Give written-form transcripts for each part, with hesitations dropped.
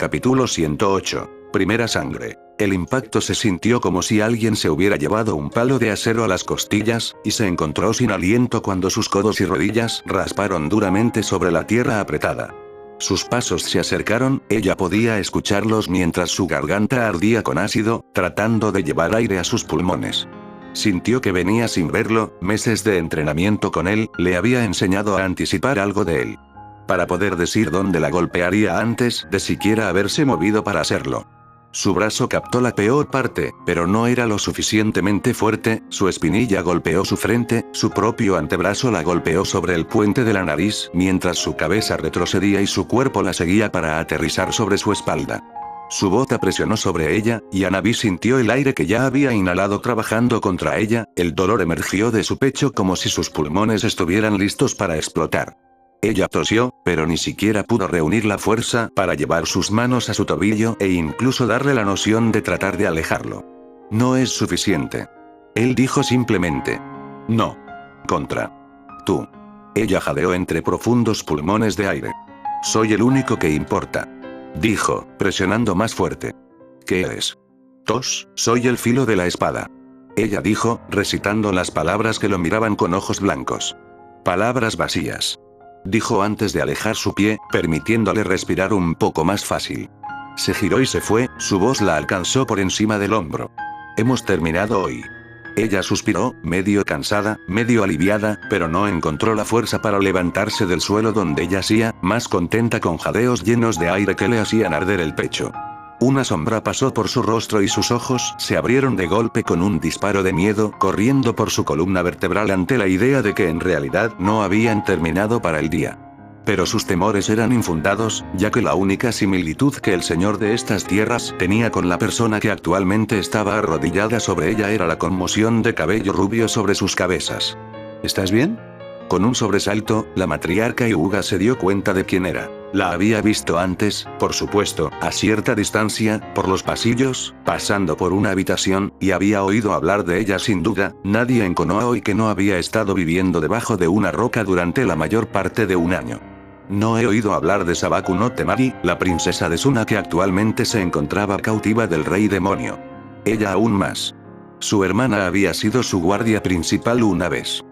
Capítulo 108. Primera sangre. El impacto se sintió como si alguien se hubiera llevado un palo de acero a las costillas, y se encontró sin aliento cuando sus codos y rodillas rasparon duramente sobre la tierra apretada. Sus pasos se acercaron, ella podía escucharlos mientras su garganta ardía con ácido, tratando de llevar aire a sus pulmones. Sintió que venía sin verlo, meses de entrenamiento con él, le había enseñado a anticipar algo de él. Para poder decir dónde la golpearía antes de siquiera haberse movido para hacerlo. Su brazo captó la peor parte, pero no era lo suficientemente fuerte, su espinilla golpeó su frente, su propio antebrazo la golpeó sobre el puente de la nariz, mientras su cabeza retrocedía y su cuerpo la seguía para aterrizar sobre su espalda. Su bota presionó sobre ella, y Hanabi sintió el aire que ya había inhalado trabajando contra ella, el dolor emergió de su pecho como si sus pulmones estuvieran listos para explotar. Ella tosió, pero ni siquiera pudo reunir la fuerza para llevar sus manos a su tobillo e incluso darle la noción de tratar de alejarlo. No es suficiente. Él dijo simplemente. No. Contra. Tú. Ella jadeó entre profundos pulmones de aire. Soy el único que importa. Dijo, presionando más fuerte. ¿Qué eres? Tos, soy el filo de la espada. Ella dijo, recitando las palabras que lo miraban con ojos blancos. Palabras vacías. Dijo antes de alejar su pie, permitiéndole respirar un poco más fácil. Se giró y se fue, su voz la alcanzó por encima del hombro. Hemos terminado hoy. Ella suspiró, medio cansada, medio aliviada, pero no encontró la fuerza para levantarse del suelo donde yacía, más contenta con jadeos llenos de aire que le hacían arder el pecho. Una sombra pasó por su rostro y sus ojos se abrieron de golpe con un disparo de miedo corriendo por su columna vertebral ante la idea de que en realidad no habían terminado para el día. Pero sus temores eran infundados, ya que la única similitud que el señor de estas tierras tenía con la persona que actualmente estaba arrodillada sobre ella era la conmoción de cabello rubio sobre sus cabezas. ¿Estás bien? Con un sobresalto, la matriarca Hyuga se dio cuenta de quién era. La había visto antes, por supuesto, a cierta distancia, por los pasillos, pasando por una habitación, y había oído hablar de ella sin duda, nadie en Konoha que no había estado viviendo debajo de una roca durante la mayor parte de un año. No he oído hablar de Sabaku no Temari, la princesa de Suna que actualmente se encontraba cautiva del rey demonio. Ella aún más. Su hermana había sido su guardia principal una vez.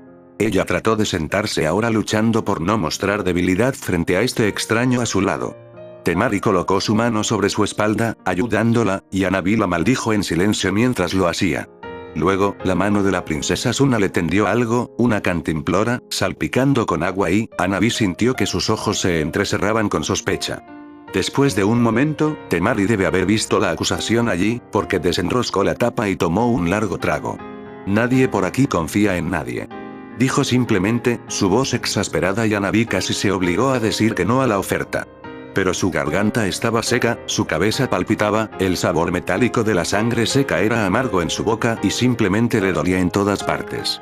Ella trató de sentarse ahora luchando por no mostrar debilidad frente a este extraño a su lado. Temari colocó su mano sobre su espalda, ayudándola, y Hanabi la maldijo en silencio mientras lo hacía. Luego, la mano de la princesa Suna le tendió algo, una cantimplora, salpicando con agua y, Hanabi sintió que sus ojos se entrecerraban con sospecha. Después de un momento, Temari debe haber visto la acusación allí, porque desenroscó la tapa y tomó un largo trago. Nadie por aquí confía en nadie. Dijo simplemente, su voz exasperada y Hanabi casi se obligó a decir que no a la oferta. Pero su garganta estaba seca, su cabeza palpitaba, el sabor metálico de la sangre seca era amargo en su boca y simplemente le dolía en todas partes.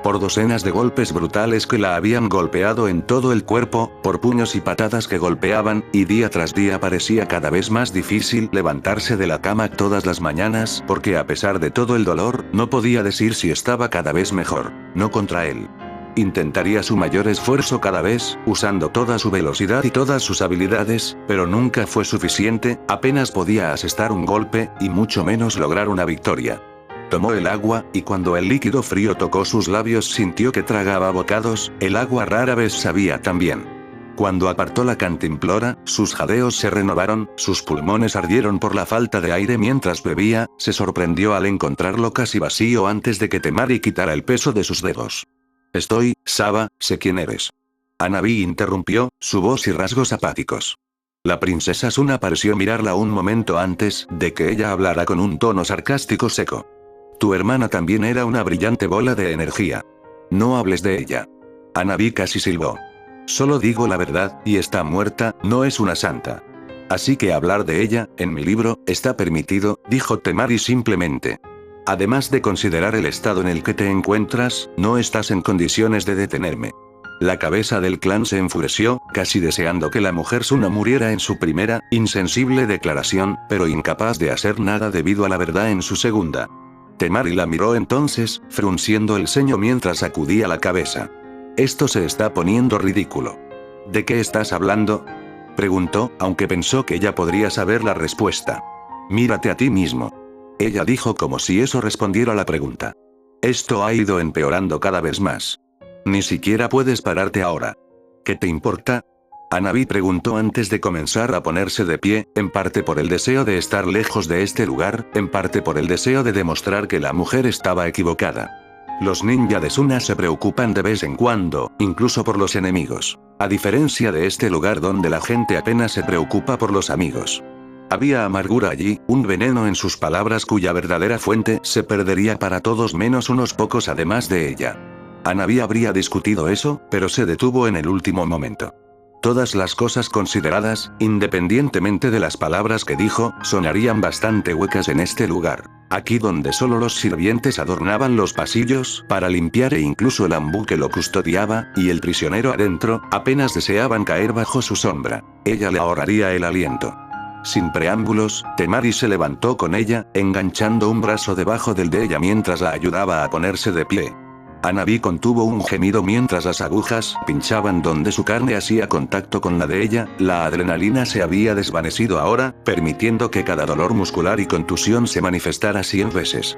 Por docenas de golpes brutales que la habían golpeado en todo el cuerpo, por puños y patadas que golpeaban, y día tras día parecía cada vez más difícil levantarse de la cama todas las mañanas porque a pesar de todo el dolor, no podía decir si estaba cada vez mejor, no contra él. Intentaría su mayor esfuerzo cada vez, usando toda su velocidad y todas sus habilidades, pero nunca fue suficiente, apenas podía asestar un golpe, y mucho menos lograr una victoria. Tomó el agua, y cuando el líquido frío tocó sus labios sintió que tragaba bocados, el agua rara vez sabía tan bien. Cuando apartó la cantimplora, sus jadeos se renovaron, sus pulmones ardieron por la falta de aire mientras bebía, se sorprendió al encontrarlo casi vacío antes de que Temari quitara el peso de sus dedos. Saba, sé quién eres. Hanabi interrumpió, su voz y rasgos apáticos. La princesa Suna pareció mirarla un momento antes de que ella hablara con un tono sarcástico seco. Tu hermana también era una brillante bola de energía. No hables de ella. Hanabi casi silbó. Solo digo la verdad, y está muerta, no es una santa. Así que hablar de ella, en mi libro, está permitido, dijo Temari simplemente. Además de considerar el estado en el que te encuentras, no estás en condiciones de detenerme. La cabeza del clan se enfureció, casi deseando que la mujer Suna muriera en su primera, insensible declaración, pero incapaz de hacer nada debido a la verdad en su segunda. Temari la miró entonces, frunciendo el ceño mientras sacudía la cabeza. Esto se está poniendo ridículo. ¿De qué estás hablando? Preguntó, aunque pensó que ella podría saber la respuesta. Mírate a ti mismo. Ella dijo como si eso respondiera a la pregunta. Esto ha ido empeorando cada vez más. Ni siquiera puedes pararte ahora. ¿Qué te importa? Hanabi preguntó antes de comenzar a ponerse de pie, en parte por el deseo de estar lejos de este lugar, en parte por el deseo de demostrar que la mujer estaba equivocada. Los ninja de Suna se preocupan de vez en cuando, incluso por los enemigos. A diferencia de este lugar donde la gente apenas se preocupa por los amigos. Había amargura allí, un veneno en sus palabras cuya verdadera fuente se perdería para todos menos unos pocos además de ella. Hanabi habría discutido eso, pero se detuvo en el último momento. Todas las cosas consideradas, independientemente de las palabras que dijo, sonarían bastante huecas en este lugar. Aquí donde solo los sirvientes adornaban los pasillos, para limpiar e incluso el ambú que lo custodiaba, y el prisionero adentro, apenas deseaban caer bajo su sombra. Ella le ahorraría el aliento. Sin preámbulos, Temari se levantó con ella, enganchando un brazo debajo del de ella mientras la ayudaba a ponerse de pie. Hanabi contuvo un gemido mientras las agujas pinchaban donde su carne hacía contacto con la de ella, la adrenalina se había desvanecido ahora, permitiendo que cada dolor muscular y contusión se manifestara 100 veces.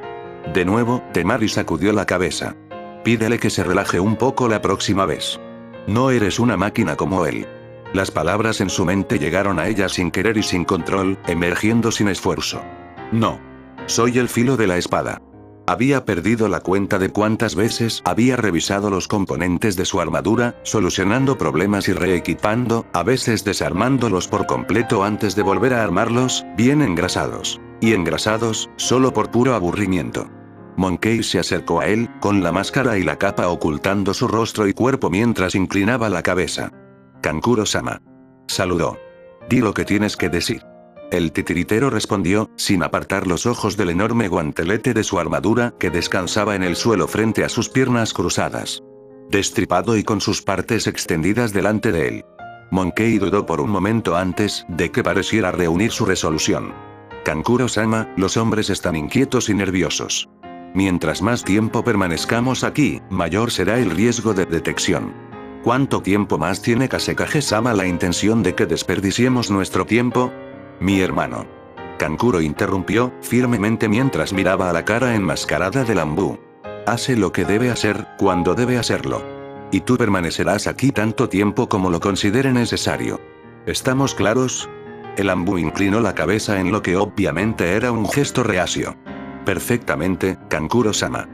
De nuevo, Temari sacudió la cabeza. Pídele que se relaje un poco la próxima vez. No eres una máquina como él. Las palabras en su mente llegaron a ella sin querer y sin control, emergiendo sin esfuerzo. No. Soy el filo de la espada. Había perdido la cuenta de cuántas veces había revisado los componentes de su armadura, solucionando problemas y reequipando, a veces desarmándolos por completo antes de volver a armarlos, bien engrasados. Y engrasados, solo por puro aburrimiento. Monkey se acercó a él, con la máscara y la capa ocultando su rostro y cuerpo mientras inclinaba la cabeza. Kankuro-sama. Saludó. Di lo que tienes que decir. El titiritero respondió, sin apartar los ojos del enorme guantelete de su armadura que descansaba en el suelo frente a sus piernas cruzadas. Destripado y con sus partes extendidas delante de él. Monkey dudó por un momento antes de que pareciera reunir su resolución. Kankuro-sama, los hombres están inquietos y nerviosos. Mientras más tiempo permanezcamos aquí, mayor será el riesgo de detección. ¿Cuánto tiempo más tiene Kasekage-sama la intención de que desperdiciemos nuestro tiempo? Mi hermano. Kankuro interrumpió, firmemente mientras miraba a la cara enmascarada del ambú. Hace lo que debe hacer, cuando debe hacerlo. Y tú permanecerás aquí tanto tiempo como lo considere necesario. ¿Estamos claros? El ambú inclinó la cabeza en lo que obviamente era un gesto reacio. Perfectamente, Kankuro-sama.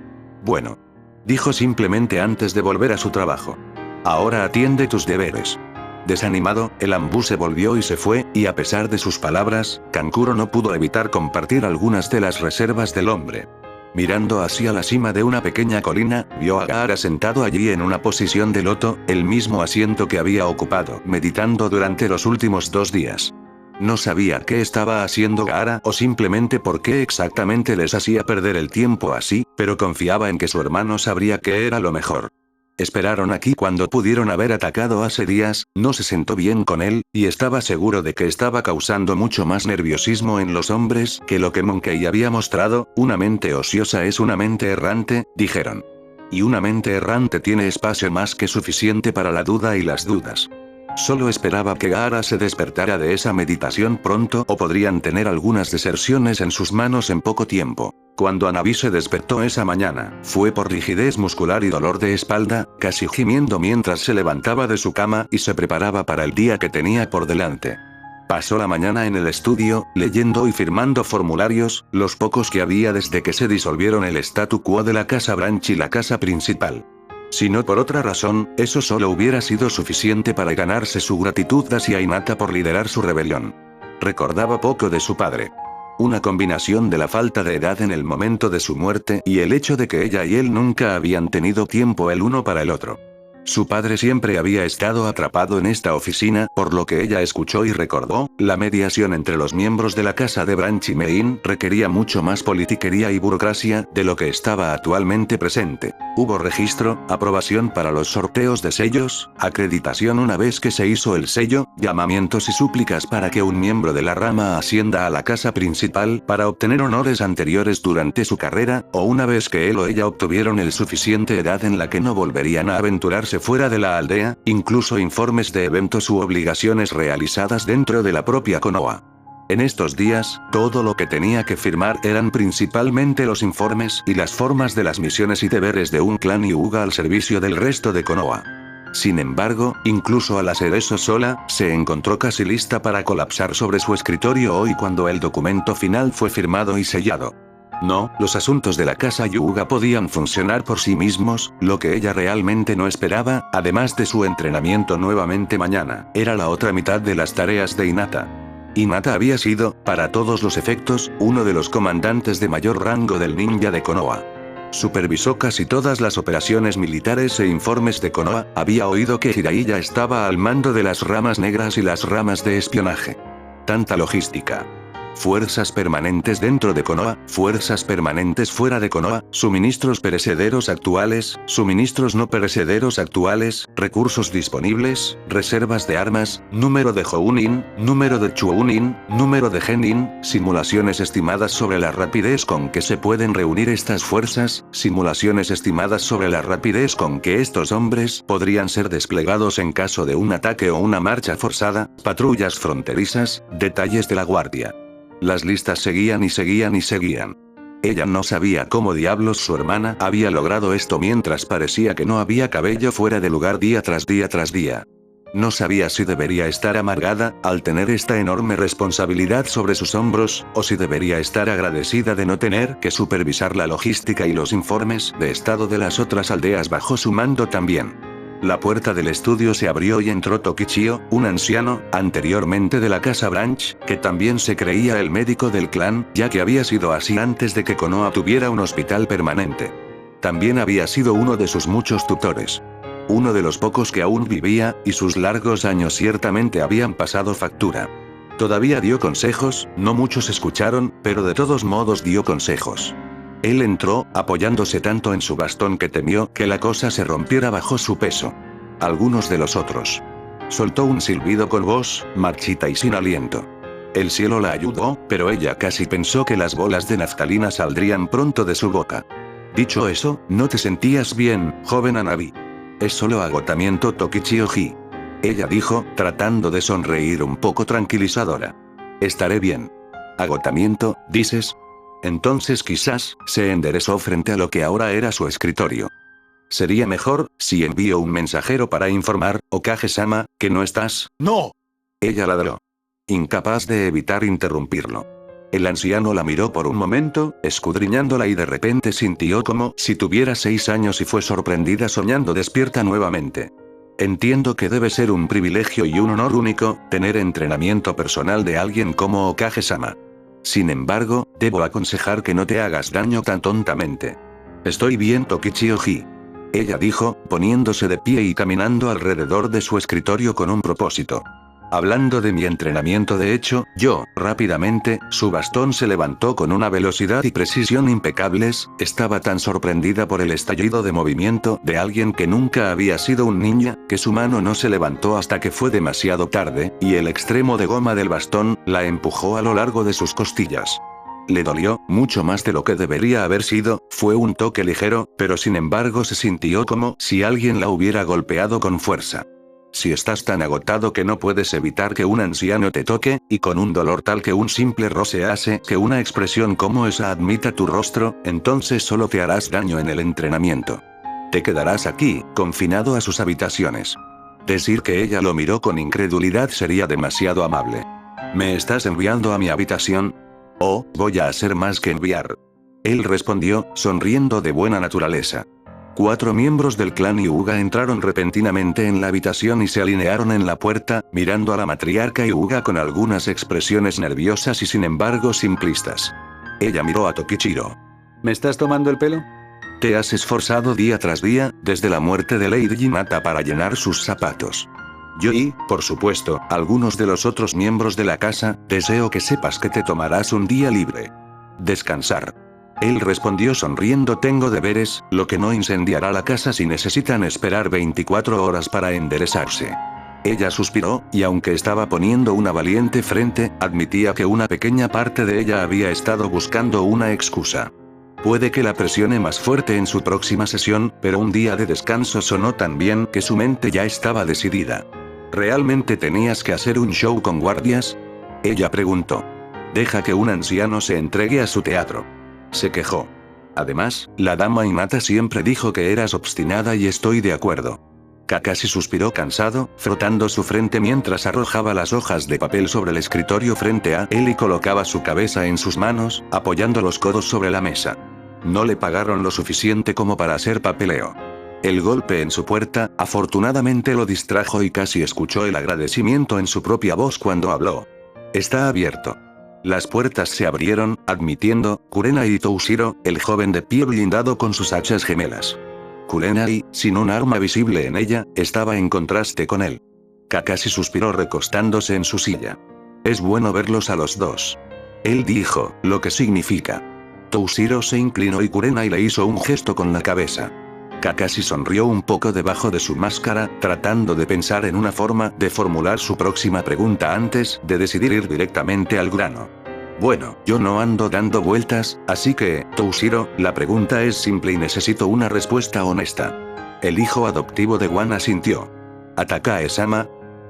Bueno. Dijo simplemente antes de volver a su trabajo. Ahora atiende tus deberes. Desanimado, el ambú se volvió y se fue, y a pesar de sus palabras, Kankuro no pudo evitar compartir algunas de las reservas del hombre. Mirando hacia la cima de una pequeña colina, vio a Gaara sentado allí en una posición de loto, el mismo asiento que había ocupado, meditando durante los últimos 2 días. No sabía qué estaba haciendo Gaara o simplemente por qué exactamente les hacía perder el tiempo así, pero confiaba en que su hermano sabría que era lo mejor. Esperaron aquí cuando pudieron haber atacado hace días, no se sentó bien con él, y estaba seguro de que estaba causando mucho más nerviosismo en los hombres que lo que Monkey había mostrado. Una mente ociosa es una mente errante, dijeron. Y una mente errante tiene espacio más que suficiente para la duda y las dudas. Solo esperaba que Gaara se despertara de esa meditación pronto o podrían tener algunas deserciones en sus manos en poco tiempo. Cuando Hanabi se despertó esa mañana, fue por rigidez muscular y dolor de espalda, casi gimiendo mientras se levantaba de su cama y se preparaba para el día que tenía por delante. Pasó la mañana en el estudio, leyendo y firmando formularios, los pocos que había desde que se disolvieron el statu quo de la casa Branch y la casa principal. Si no por otra razón, eso solo hubiera sido suficiente para ganarse su gratitud hacia Hinata por liderar su rebelión. Recordaba poco de su padre. Una combinación de la falta de edad en el momento de su muerte y el hecho de que ella y él nunca habían tenido tiempo el uno para el otro. Su padre siempre había estado atrapado en esta oficina, por lo que ella escuchó y recordó, la mediación entre los miembros de la casa de Branch y Mein requería mucho más politiquería y burocracia de lo que estaba actualmente presente. Hubo registro, aprobación para los sorteos de sellos, acreditación una vez que se hizo el sello, llamamientos y súplicas para que un miembro de la rama ascienda a la casa principal para obtener honores anteriores durante su carrera, o una vez que él o ella obtuvieron el suficiente edad en la que no volverían a aventurarse moverse fuera de la aldea, incluso informes de eventos u obligaciones realizadas dentro de la propia Konoha. En estos días, todo lo que tenía que firmar eran principalmente los informes y las formas de las misiones y deberes de un clan Hyuga al servicio del resto de Konoha. Sin embargo, incluso al hacer eso sola, se encontró casi lista para colapsar sobre su escritorio hoy cuando el documento final fue firmado y sellado. No, los asuntos de la casa Hyuga podían funcionar por sí mismos, lo que ella realmente no esperaba, además de su entrenamiento nuevamente mañana, era la otra mitad de las tareas de Hinata. Hinata había sido, para todos los efectos, uno de los comandantes de mayor rango del ninja de Konoha. Supervisó casi todas las operaciones militares e informes de Konoha, había oído que Jiraiya estaba al mando de las ramas negras y las ramas de espionaje. Tanta logística. Fuerzas permanentes dentro de Konoha, fuerzas permanentes fuera de Konoha, suministros perecederos actuales, suministros no perecederos actuales, recursos disponibles, reservas de armas, número de Jounin, número de Chunin, número de Genin, simulaciones estimadas sobre la rapidez con que se pueden reunir estas fuerzas, simulaciones estimadas sobre la rapidez con que estos hombres podrían ser desplegados en caso de un ataque o una marcha forzada, patrullas fronterizas, detalles de la guardia. Las listas seguían y seguían y seguían. Ella no sabía cómo diablos su hermana había logrado esto mientras parecía que no había cabello fuera de lugar día tras día tras día. No sabía si debería estar amargada, al tener esta enorme responsabilidad sobre sus hombros, o si debería estar agradecida de no tener que supervisar la logística y los informes de estado de las otras aldeas bajo su mando también. La puerta del estudio se abrió y entró Tokichio, un anciano, anteriormente de la casa Branch, que también se creía el médico del clan, ya que había sido así antes de que Konoha tuviera un hospital permanente. También había sido uno de sus muchos tutores. Uno de los pocos que aún vivía, y sus largos años ciertamente habían pasado factura. Todavía dio consejos, no muchos escucharon, pero de todos modos dio consejos. Él entró, apoyándose tanto en su bastón que temió que la cosa se rompiera bajo su peso. Algunos de los otros. Soltó un silbido con voz, marchita y sin aliento. El cielo la ayudó, pero ella casi pensó que las bolas de naftalina saldrían pronto de su boca. Dicho eso, ¿no te sentías bien, joven Hanabi? Es solo agotamiento Tokichi-oji. Ella dijo, tratando de sonreír un poco tranquilizadora. Estaré bien. ¿Agotamiento, dices? Entonces quizás, se enderezó frente a lo que ahora era su escritorio. Sería mejor, si envío un mensajero para informar, Okage-sama, que no estás. ¡No! Ella ladró. Incapaz de evitar interrumpirlo. El anciano la miró por un momento, escudriñándola y de repente sintió como si tuviera 6 años y fue sorprendida soñando despierta nuevamente. Entiendo que debe ser un privilegio y un honor único, tener entrenamiento personal de alguien como Okage-sama. Sin embargo, debo aconsejar que no te hagas daño tan tontamente. Estoy bien Tokichi-oji. Ella dijo, poniéndose de pie y caminando alrededor de su escritorio con un propósito. Hablando de mi entrenamiento de hecho, rápidamente, su bastón se levantó con una velocidad y precisión impecables, estaba tan sorprendida por el estallido de movimiento de alguien que nunca había sido un ninja, que su mano no se levantó hasta que fue demasiado tarde, y el extremo de goma del bastón, la empujó a lo largo de sus costillas. Le dolió, mucho más de lo que debería haber sido, fue un toque ligero, pero sin embargo se sintió como si alguien la hubiera golpeado con fuerza. Si estás tan agotado que no puedes evitar que un anciano te toque, y con un dolor tal que un simple roce hace que una expresión como esa admita tu rostro, entonces solo te harás daño en el entrenamiento. Te quedarás aquí, confinado a sus habitaciones. Decir que ella lo miró con incredulidad sería demasiado amable. ¿Me estás enviando a mi habitación? Oh, voy a hacer más que enviar. Él respondió, sonriendo de buena naturaleza. 4 miembros del clan Hyuga entraron repentinamente en la habitación y se alinearon en la puerta, mirando a la matriarca Hyuga con algunas expresiones nerviosas y sin embargo simplistas. Ella miró a Tokichiro. ¿Me estás tomando el pelo? Te has esforzado día tras día, desde la muerte de Lady Hinata para llenar sus zapatos. Yo y, por supuesto, algunos de los otros miembros de la casa, deseo que sepas que te tomarás un día libre. Descansar. Él respondió sonriendo tengo deberes, lo que no incendiará la casa si necesitan esperar 24 horas para enderezarse. Ella suspiró, y aunque estaba poniendo una valiente frente, admitía que una pequeña parte de ella había estado buscando una excusa. Puede que la presione más fuerte en su próxima sesión, pero un día de descanso sonó tan bien que su mente ya estaba decidida. ¿Realmente tenías que hacer un show con guardias? Ella preguntó. Deja que un anciano se entregue a su teatro. Se quejó. Además, la dama Hinata siempre dijo que eras obstinada y estoy de acuerdo. Kakashi suspiró cansado, frotando su frente mientras arrojaba las hojas de papel sobre el escritorio frente a él y colocaba su cabeza en sus manos, apoyando los codos sobre la mesa. No le pagaron lo suficiente como para hacer papeleo. El golpe en su puerta, afortunadamente lo distrajo y casi escuchó el agradecimiento en su propia voz cuando habló. Está abierto. Las puertas se abrieron, admitiendo Kurenai y Toshiro, el joven de pie blindado con sus hachas gemelas. Kurenai, sin un arma visible en ella, estaba en contraste con él. Kakashi suspiró recostándose en su silla. Es bueno verlos a los dos. Él dijo, lo que significa. Toshiro se inclinó y Kurenai le hizo un gesto con la cabeza. Kakashi sonrió un poco debajo de su máscara, tratando de pensar en una forma de formular su próxima pregunta antes de decidir ir directamente al grano. Bueno, yo no ando dando vueltas, así que, Toshiro, la pregunta es simple y necesito una respuesta honesta. El hijo adoptivo de Wan asintió. ¿Atakae-sama?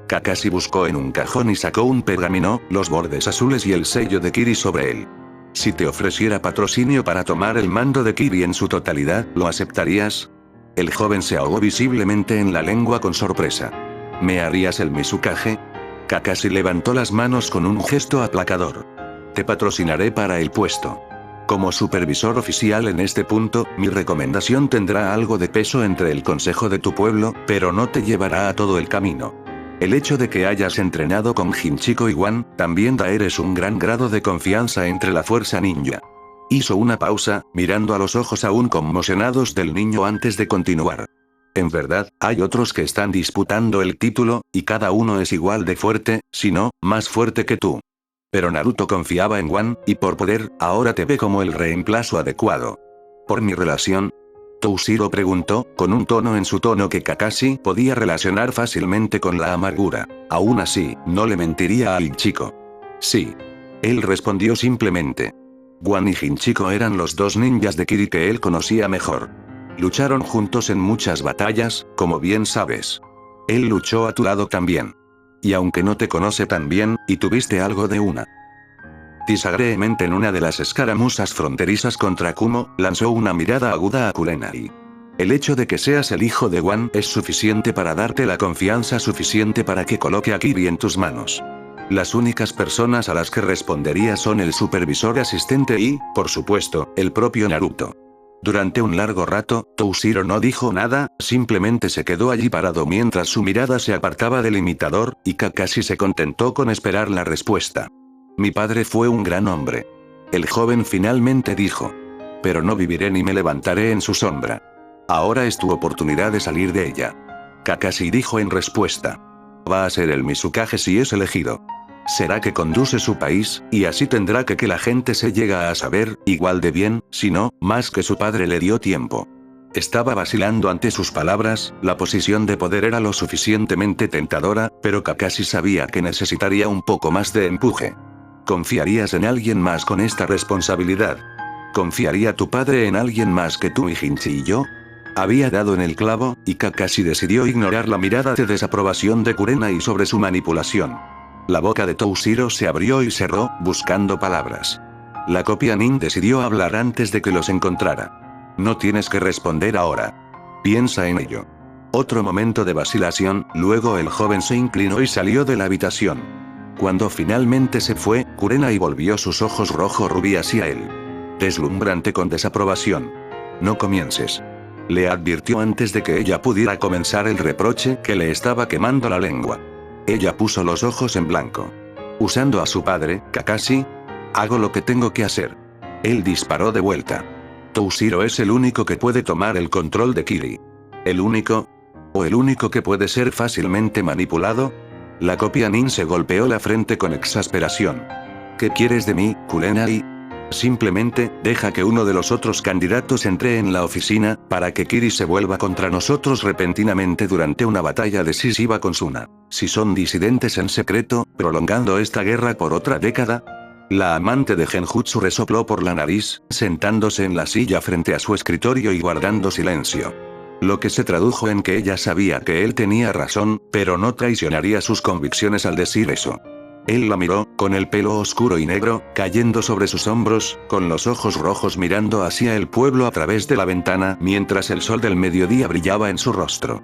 Kakashi buscó en un cajón y sacó un pergamino, los bordes azules y el sello de Kiri sobre él. Si te ofreciera patrocinio para tomar el mando de Kiri en su totalidad, ¿lo aceptarías? El joven se ahogó visiblemente en la lengua con sorpresa. ¿Me harías el Mizukage? Kakashi levantó las manos con un gesto aplacador. Te patrocinaré para el puesto. Como supervisor oficial en este punto, mi recomendación tendrá algo de peso entre el consejo de tu pueblo, pero no te llevará a todo el camino. El hecho de que hayas entrenado con Hinchiko y Wan, también da eres un gran grado de confianza entre la fuerza ninja. Hizo una pausa, mirando a los ojos aún conmocionados del niño antes de continuar. En verdad, hay otros que están disputando el título, y cada uno es igual de fuerte, si no, más fuerte que tú. Pero Naruto confiaba en Wan, y por poder, ahora te ve como el reemplazo adecuado. ¿Por mi relación? Toshiro preguntó, con un tono en su tono que Kakashi podía relacionar fácilmente con la amargura. Aún así, no le mentiría al chico. Sí. Él respondió simplemente. Wan y Hinchiko eran los dos ninjas de Kiri que él conocía mejor. Lucharon juntos en muchas batallas, como bien sabes. Él luchó a tu lado también. Y aunque no te conoce tan bien, y tuviste algo de una disagreemente en una de las escaramuzas fronterizas contra Kumo, lanzó una mirada aguda a Kurenai. El hecho de que seas el hijo de Wan es suficiente para darte la confianza suficiente para que coloque a Kiri en tus manos. Las únicas personas a las que respondería son el supervisor asistente y, por supuesto, el propio Naruto. Durante un largo rato, Toshiro no dijo nada, simplemente se quedó allí parado mientras su mirada se apartaba del imitador, y Kakashi se contentó con esperar la respuesta. Mi padre fue un gran hombre. El joven finalmente dijo. Pero no viviré ni me levantaré en su sombra. Ahora es tu oportunidad de salir de ella. Kakashi dijo en respuesta. Va a ser el Mizukage si es elegido. Será que conduce su país, y así tendrá que la gente se llega a saber, igual de bien, si no, más que su padre le dio tiempo. Estaba vacilando ante sus palabras, la posición de poder era lo suficientemente tentadora, pero Kakashi sabía que necesitaría un poco más de empuje. ¿Confiarías en alguien más con esta responsabilidad? ¿Confiaría tu padre en alguien más que tú y Hinchi y yo? Había dado en el clavo, y Kakashi decidió ignorar la mirada de desaprobación de Kurenai sobre su manipulación. La boca de Toshiro se abrió y cerró, buscando palabras. La copia Nin decidió hablar antes de que los encontrara. No tienes que responder ahora. Piensa en ello. Otro momento de vacilación, luego el joven se inclinó y salió de la habitación. Cuando finalmente se fue, Kurenai volvió sus ojos rojo rubí hacia él. Deslumbrante con desaprobación. No comiences. Le advirtió antes de que ella pudiera comenzar el reproche que le estaba quemando la lengua. Ella puso los ojos en blanco. Usando a su padre, Kakashi, hago lo que tengo que hacer. Él disparó de vuelta. Toshiro es el único que puede tomar el control de Kiri. ¿El único? ¿O el único que puede ser fácilmente manipulado? La copia Nin se golpeó la frente con exasperación. ¿Qué quieres de mí, Kurenai? Simplemente, deja que uno de los otros candidatos entre en la oficina, para que Kiri se vuelva contra nosotros repentinamente durante una batalla decisiva con Suna. Si son disidentes en secreto, prolongando esta guerra por otra década. La amante de Genjutsu resopló por la nariz, sentándose en la silla frente a su escritorio y guardando silencio. Lo que se tradujo en que ella sabía que él tenía razón, pero no traicionaría sus convicciones al decir eso. Él la miró, con el pelo oscuro y negro, cayendo sobre sus hombros, con los ojos rojos mirando hacia el pueblo a través de la ventana mientras el sol del mediodía brillaba en su rostro.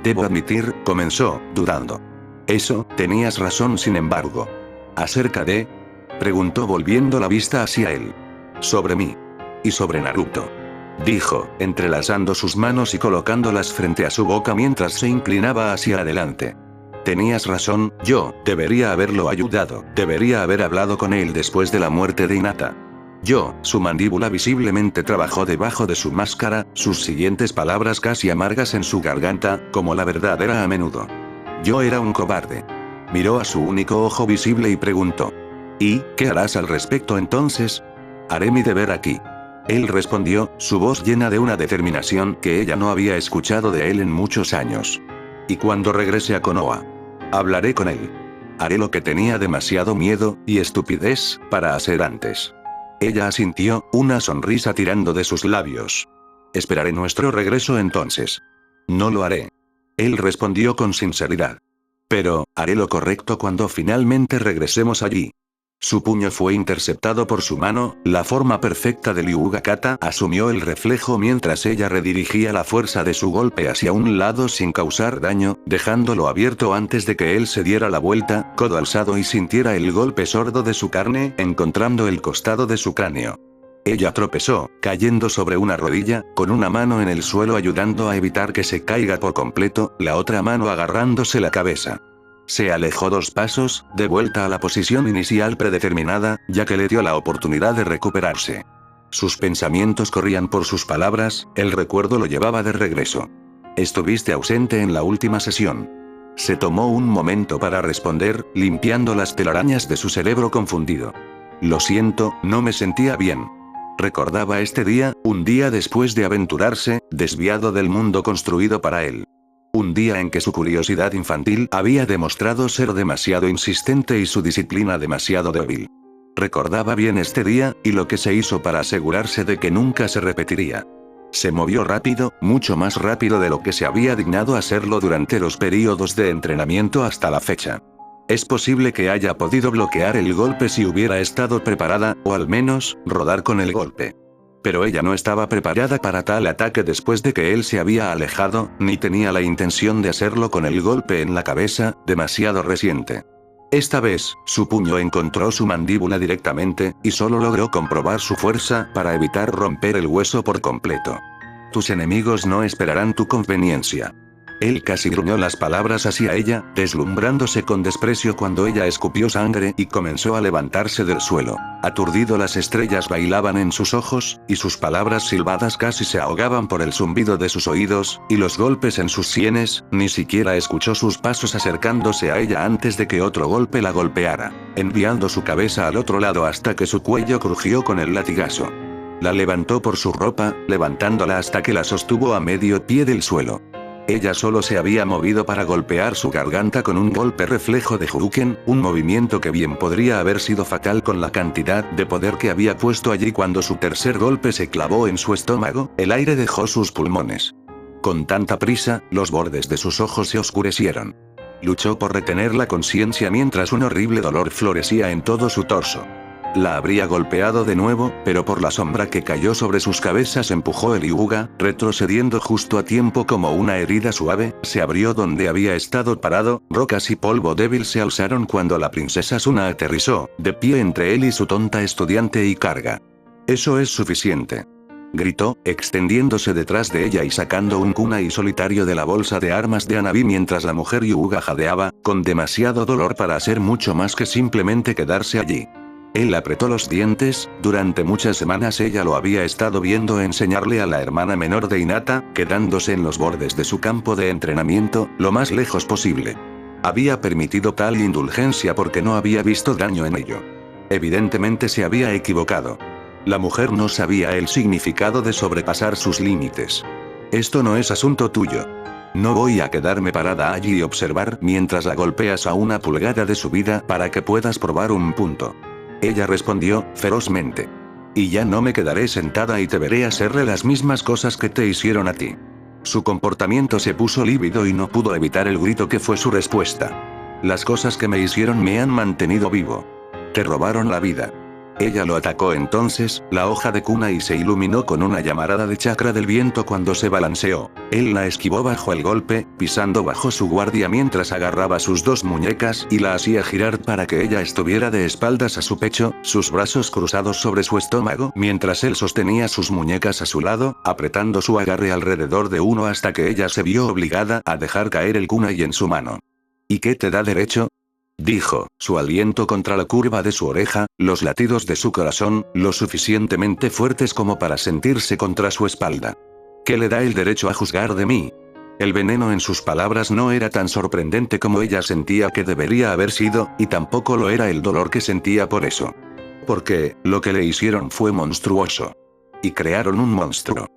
Debo admitir, comenzó, dudando. Eso, tenías razón sin embargo. ¿Acerca de? Preguntó volviendo la vista hacia él. Sobre mí. Y sobre Naruto. Dijo, entrelazando sus manos y colocándolas frente a su boca mientras se inclinaba hacia adelante. Tenías razón, yo debería haberlo ayudado, debería haber hablado con él después de la muerte de Hinata. Su mandíbula visiblemente trabajó debajo de su máscara, sus siguientes palabras casi amargas en su garganta, como la verdad era a menudo. Yo era un cobarde. Miró a su único ojo visible y preguntó. ¿Y qué harás al respecto entonces? Haré mi deber aquí. Él respondió, su voz llena de una determinación que ella no había escuchado de él en muchos años. Y cuando regrese a Konoha, hablaré con él. Haré lo que tenía demasiado miedo y estupidez para hacer antes. Ella asintió, una sonrisa tirando de sus labios. Esperaré nuestro regreso entonces. No lo haré. Él respondió con sinceridad. Pero, haré lo correcto cuando finalmente regresemos allí. Su puño fue interceptado por su mano, la forma perfecta de Ryuga Kata asumió el reflejo mientras ella redirigía la fuerza de su golpe hacia un lado sin causar daño, dejándolo abierto antes de que él se diera la vuelta, codo alzado y sintiera el golpe sordo de su carne, encontrando el costado de su cráneo. Ella tropezó, cayendo sobre una rodilla, con una mano en el suelo ayudando a evitar que se caiga por completo, la otra mano agarrándose la cabeza. Se alejó 2 pasos, de vuelta a la posición inicial predeterminada, ya que le dio la oportunidad de recuperarse. Sus pensamientos corrían por sus palabras, el recuerdo lo llevaba de regreso. Estuviste ausente en la última sesión. Se tomó un momento para responder, limpiando las telarañas de su cerebro confundido. Lo siento, no me sentía bien. Recordaba este día, un día después de aventurarse, desviado del mundo construido para él. Un día en que su curiosidad infantil había demostrado ser demasiado insistente y su disciplina demasiado débil. Recordaba bien este día, y lo que se hizo para asegurarse de que nunca se repetiría. Se movió rápido, mucho más rápido de lo que se había dignado hacerlo durante los períodos de entrenamiento hasta la fecha. Es posible que haya podido bloquear el golpe si hubiera estado preparada, o al menos, rodar con el golpe. Pero ella no estaba preparada para tal ataque después de que él se había alejado, ni tenía la intención de hacerlo con el golpe en la cabeza, demasiado reciente. Esta vez, su puño encontró su mandíbula directamente, y solo logró comprobar su fuerza para evitar romper el hueso por completo. Tus enemigos no esperarán tu conveniencia. Él casi gruñó las palabras hacia ella, deslumbrándose con desprecio cuando ella escupió sangre y comenzó a levantarse del suelo. Aturdido, las estrellas bailaban en sus ojos, y sus palabras silbadas casi se ahogaban por el zumbido de sus oídos, y los golpes en sus sienes, ni siquiera escuchó sus pasos acercándose a ella antes de que otro golpe la golpeara, enviando su cabeza al otro lado hasta que su cuello crujió con el latigazo. La levantó por su ropa, levantándola hasta que la sostuvo a medio pie del suelo. Ella solo se había movido para golpear su garganta con un golpe reflejo de Hadouken, un movimiento que bien podría haber sido fatal con la cantidad de poder que había puesto allí. Cuando su tercer golpe se clavó en su estómago, el aire dejó sus pulmones. Con tanta prisa, los bordes de sus ojos se oscurecieron. Luchó por retener la conciencia mientras un horrible dolor florecía en todo su torso. La habría golpeado de nuevo, pero por la sombra que cayó sobre sus cabezas empujó el Hyuga, retrocediendo justo a tiempo como una herida suave, se abrió donde había estado parado, rocas y polvo débil se alzaron cuando la princesa Suna aterrizó, de pie entre él y su tonta estudiante y carga. Eso es suficiente. Gritó, extendiéndose detrás de ella y sacando un kunai solitario de la bolsa de armas de Hanabi mientras la mujer Hyuga jadeaba, con demasiado dolor para hacer mucho más que simplemente quedarse allí. Él apretó los dientes, durante muchas semanas ella lo había estado viendo enseñarle a la hermana menor de Hinata, quedándose en los bordes de su campo de entrenamiento, lo más lejos posible. Había permitido tal indulgencia porque no había visto daño en ello. Evidentemente se había equivocado. La mujer no sabía el significado de sobrepasar sus límites. Esto no es asunto tuyo. No voy a quedarme parada allí y observar mientras la golpeas a una pulgada de su vida para que puedas probar un punto. Ella respondió, ferozmente. Y ya no me quedaré sentada y te veré hacerle las mismas cosas que te hicieron a ti. Su comportamiento se puso lívido y no pudo evitar el grito que fue su respuesta. Las cosas que me hicieron me han mantenido vivo. Te robaron la vida. Ella lo atacó entonces, la hoja de kunai se iluminó con una llamarada de chakra del viento cuando se balanceó. Él la esquivó bajo el golpe, pisando bajo su guardia mientras agarraba sus dos muñecas y la hacía girar para que ella estuviera de espaldas a su pecho, sus brazos cruzados sobre su estómago, mientras él sostenía sus muñecas a su lado, apretando su agarre alrededor de uno hasta que ella se vio obligada a dejar caer el kunai en su mano. ¿Y qué te da derecho?, dijo, su aliento contra la curva de su oreja, los latidos de su corazón, lo suficientemente fuertes como para sentirse contra su espalda. ¿Qué le da el derecho a juzgar de mí? El veneno en sus palabras no era tan sorprendente como ella sentía que debería haber sido, y tampoco lo era el dolor que sentía por eso. Porque, lo que le hicieron fue monstruoso. Y crearon un monstruo.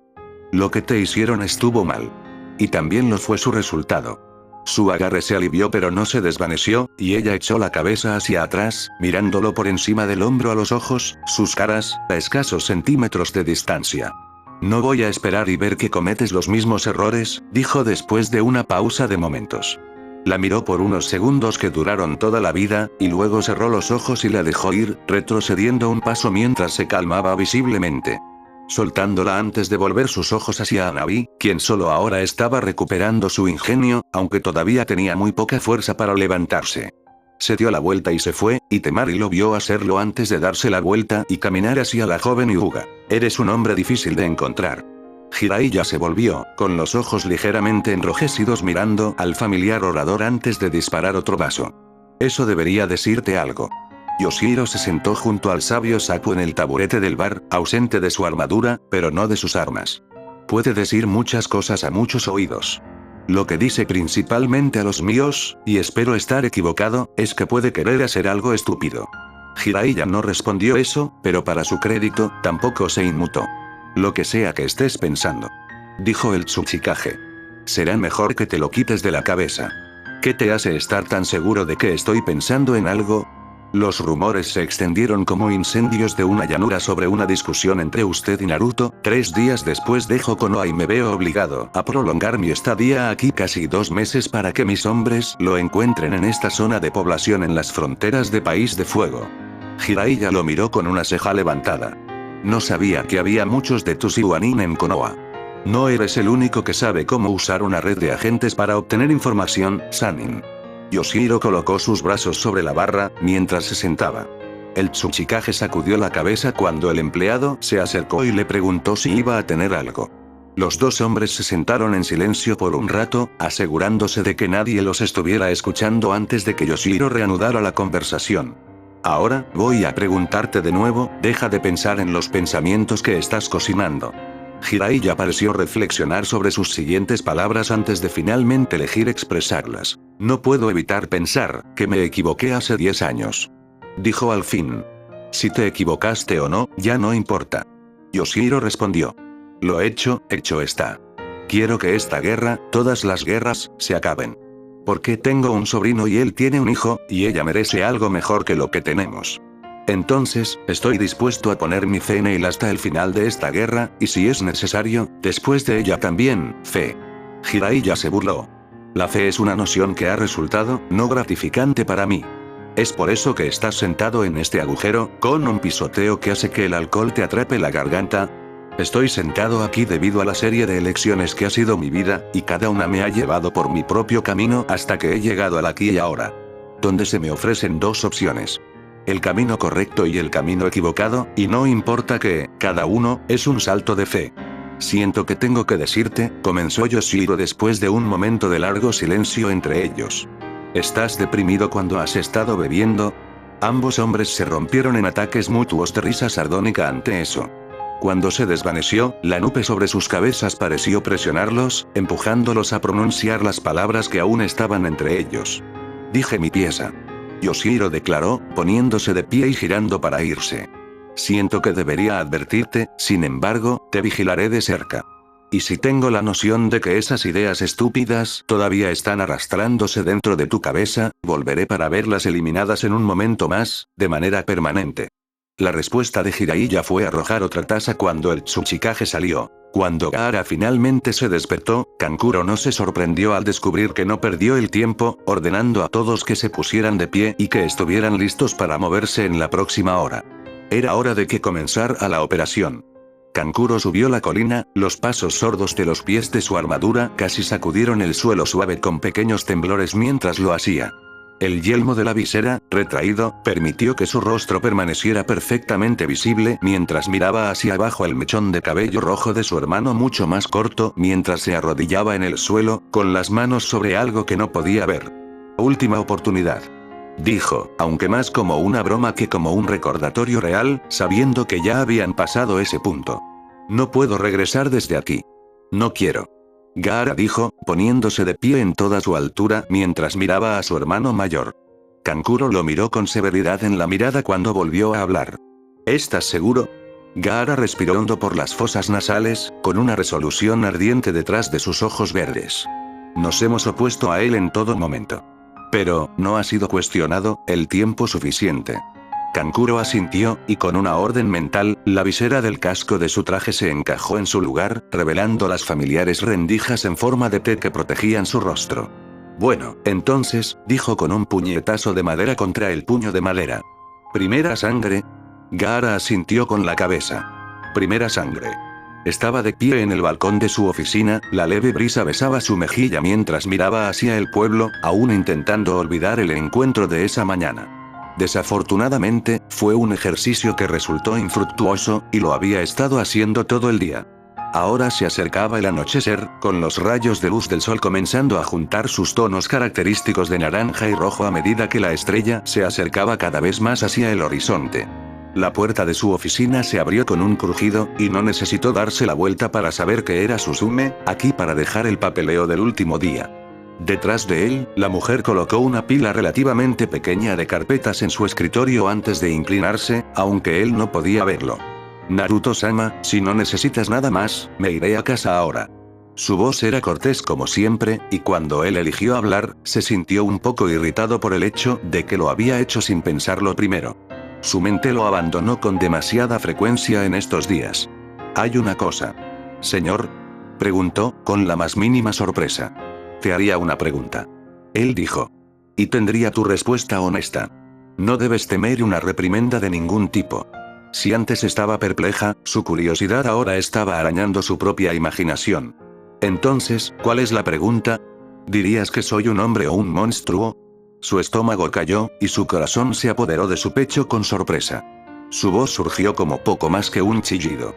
Lo que te hicieron estuvo mal. Y también lo fue su resultado. Su agarre se alivió pero no se desvaneció, y ella echó la cabeza hacia atrás, mirándolo por encima del hombro a los ojos, sus caras, a escasos centímetros de distancia. No voy a esperar y ver que cometes los mismos errores, dijo después de una pausa de momentos. La miró por unos segundos que duraron toda la vida, y luego cerró los ojos y la dejó ir, retrocediendo un paso mientras se calmaba visiblemente. Soltándola antes de volver sus ojos hacia Hanabi, quien solo ahora estaba recuperando su ingenio, aunque todavía tenía muy poca fuerza para levantarse. Se dio la vuelta y se fue, y Temari lo vio hacerlo antes de darse la vuelta y caminar hacia la joven Hyuga. Eres un hombre difícil de encontrar. Jiraiya se volvió, con los ojos ligeramente enrojecidos mirando al familiar orador antes de disparar otro vaso. Eso debería decirte algo. Yoshiro se sentó junto al sabio Saku en el taburete del bar, ausente de su armadura, pero no de sus armas. Puede decir muchas cosas a muchos oídos. Lo que dice principalmente a los míos, y espero estar equivocado, es que puede querer hacer algo estúpido. Jiraiya no respondió eso, pero para su crédito, tampoco se inmutó. Lo que sea que estés pensando, dijo el Tsuchikage. Será mejor que te lo quites de la cabeza. ¿Qué te hace estar tan seguro de que estoy pensando en algo? Los rumores se extendieron como incendios de una llanura sobre una discusión entre usted y Naruto. 3 días después dejo Konoha y me veo obligado a prolongar mi estadía aquí casi 2 meses para que mis hombres lo encuentren en esta zona de población en las fronteras de País de Fuego. Jiraiya lo miró con una ceja levantada. No sabía que había muchos de tus Iwanin en Konoha. No eres el único que sabe cómo usar una red de agentes para obtener información, Sanin. Yoshiro colocó sus brazos sobre la barra, mientras se sentaba. El Tsuchikage sacudió la cabeza cuando el empleado se acercó y le preguntó si iba a tener algo. Los dos hombres se sentaron en silencio por un rato, asegurándose de que nadie los estuviera escuchando antes de que Yoshiro reanudara la conversación. Ahora, voy a preguntarte de nuevo, deja de pensar en los pensamientos que estás cocinando. Jiraiya pareció reflexionar sobre sus siguientes palabras antes de finalmente elegir expresarlas. No puedo evitar pensar que me equivoqué hace 10 años. Dijo al fin. Si te equivocaste o no, ya no importa. Yoshiro respondió. Lo hecho está. Quiero que esta guerra, todas las guerras, se acaben. Porque tengo un sobrino y él tiene un hijo, y ella merece algo mejor que lo que tenemos. Entonces, estoy dispuesto a poner mi fe en él hasta el final de esta guerra, y si es necesario, después de ella también, fe. Jiraiya se burló. La fe es una noción que ha resultado no gratificante para mí. Es por eso que estás sentado en este agujero, con un pisoteo que hace que el alcohol te atrape la garganta. Estoy sentado aquí debido a la serie de elecciones que ha sido mi vida, y cada una me ha llevado por mi propio camino hasta que he llegado al aquí y ahora. Donde se me ofrecen 2 opciones. El camino correcto y el camino equivocado, y no importa que, cada uno, es un salto de fe. Siento que tengo que decirte, comenzó Yoshiro después de un momento de largo silencio entre ellos. ¿Estás deprimido cuando has estado bebiendo? Ambos hombres se rompieron en ataques mutuos de risa sardónica ante eso. Cuando se desvaneció, la nube sobre sus cabezas pareció presionarlos, empujándolos a pronunciar las palabras que aún estaban entre ellos. Dije mi pieza. Yoshiro declaró, poniéndose de pie y girando para irse. Siento que debería advertirte, sin embargo, te vigilaré de cerca. Y si tengo la noción de que esas ideas estúpidas todavía están arrastrándose dentro de tu cabeza, volveré para verlas eliminadas en un momento más, de manera permanente. La respuesta de Jiraiya fue arrojar otra taza cuando el Tsuchikage salió. Cuando Gaara finalmente se despertó, Kankuro no se sorprendió al descubrir que no perdió el tiempo, ordenando a todos que se pusieran de pie y que estuvieran listos para moverse en la próxima hora. Era hora de que comenzara la operación. Kankuro subió la colina, los pasos sordos de los pies de su armadura casi sacudieron el suelo suave con pequeños temblores mientras lo hacía. El yelmo de la visera, retraído, permitió que su rostro permaneciera perfectamente visible mientras miraba hacia abajo el mechón de cabello rojo de su hermano mucho más corto mientras se arrodillaba en el suelo, con las manos sobre algo que no podía ver. Última oportunidad. Dijo, aunque más como una broma que como un recordatorio real, sabiendo que ya habían pasado ese punto. No puedo regresar desde aquí. No quiero. Gaara dijo, poniéndose de pie en toda su altura mientras miraba a su hermano mayor. Kankuro lo miró con severidad en la mirada cuando volvió a hablar. ¿Estás seguro? Gaara respiró hondo por las fosas nasales, con una resolución ardiente detrás de sus ojos verdes. Nos hemos opuesto a él en todo momento. Pero, no ha sido cuestionado el tiempo suficiente. Kankuro asintió, y con una orden mental, la visera del casco de su traje se encajó en su lugar, revelando las familiares rendijas en forma de T que protegían su rostro. Bueno, entonces, dijo con un puñetazo de madera contra el puño de madera. ¿Primera sangre? Gaara asintió con la cabeza. Primera sangre. Estaba de pie en el balcón de su oficina, la leve brisa besaba su mejilla mientras miraba hacia el pueblo, aún intentando olvidar el encuentro de esa mañana. Desafortunadamente, fue un ejercicio que resultó infructuoso, y lo había estado haciendo todo el día. Ahora se acercaba el anochecer, con los rayos de luz del sol comenzando a juntar sus tonos característicos de naranja y rojo a medida que la estrella se acercaba cada vez más hacia el horizonte. La puerta de su oficina se abrió con un crujido, y no necesitó darse la vuelta para saber que era Suzume, aquí para dejar el papeleo del último día. Detrás de él, la mujer colocó una pila relativamente pequeña de carpetas en su escritorio antes de inclinarse, aunque él no podía verlo. Naruto-sama, si no necesitas nada más, me iré a casa ahora. Su voz era cortés como siempre, y cuando él eligió hablar, se sintió un poco irritado por el hecho de que lo había hecho sin pensarlo primero. Su mente lo abandonó con demasiada frecuencia en estos días. Hay una cosa. Señor, preguntó, con la más mínima sorpresa. Te haría una pregunta. Él dijo. Y tendría tu respuesta honesta. No debes temer una reprimenda de ningún tipo. Si antes estaba perpleja, su curiosidad ahora estaba arañando su propia imaginación. Entonces, ¿cuál es la pregunta? ¿Dirías que soy un hombre o un monstruo? Su estómago cayó, y su corazón se apoderó de su pecho con sorpresa. Su voz surgió como poco más que un chillido.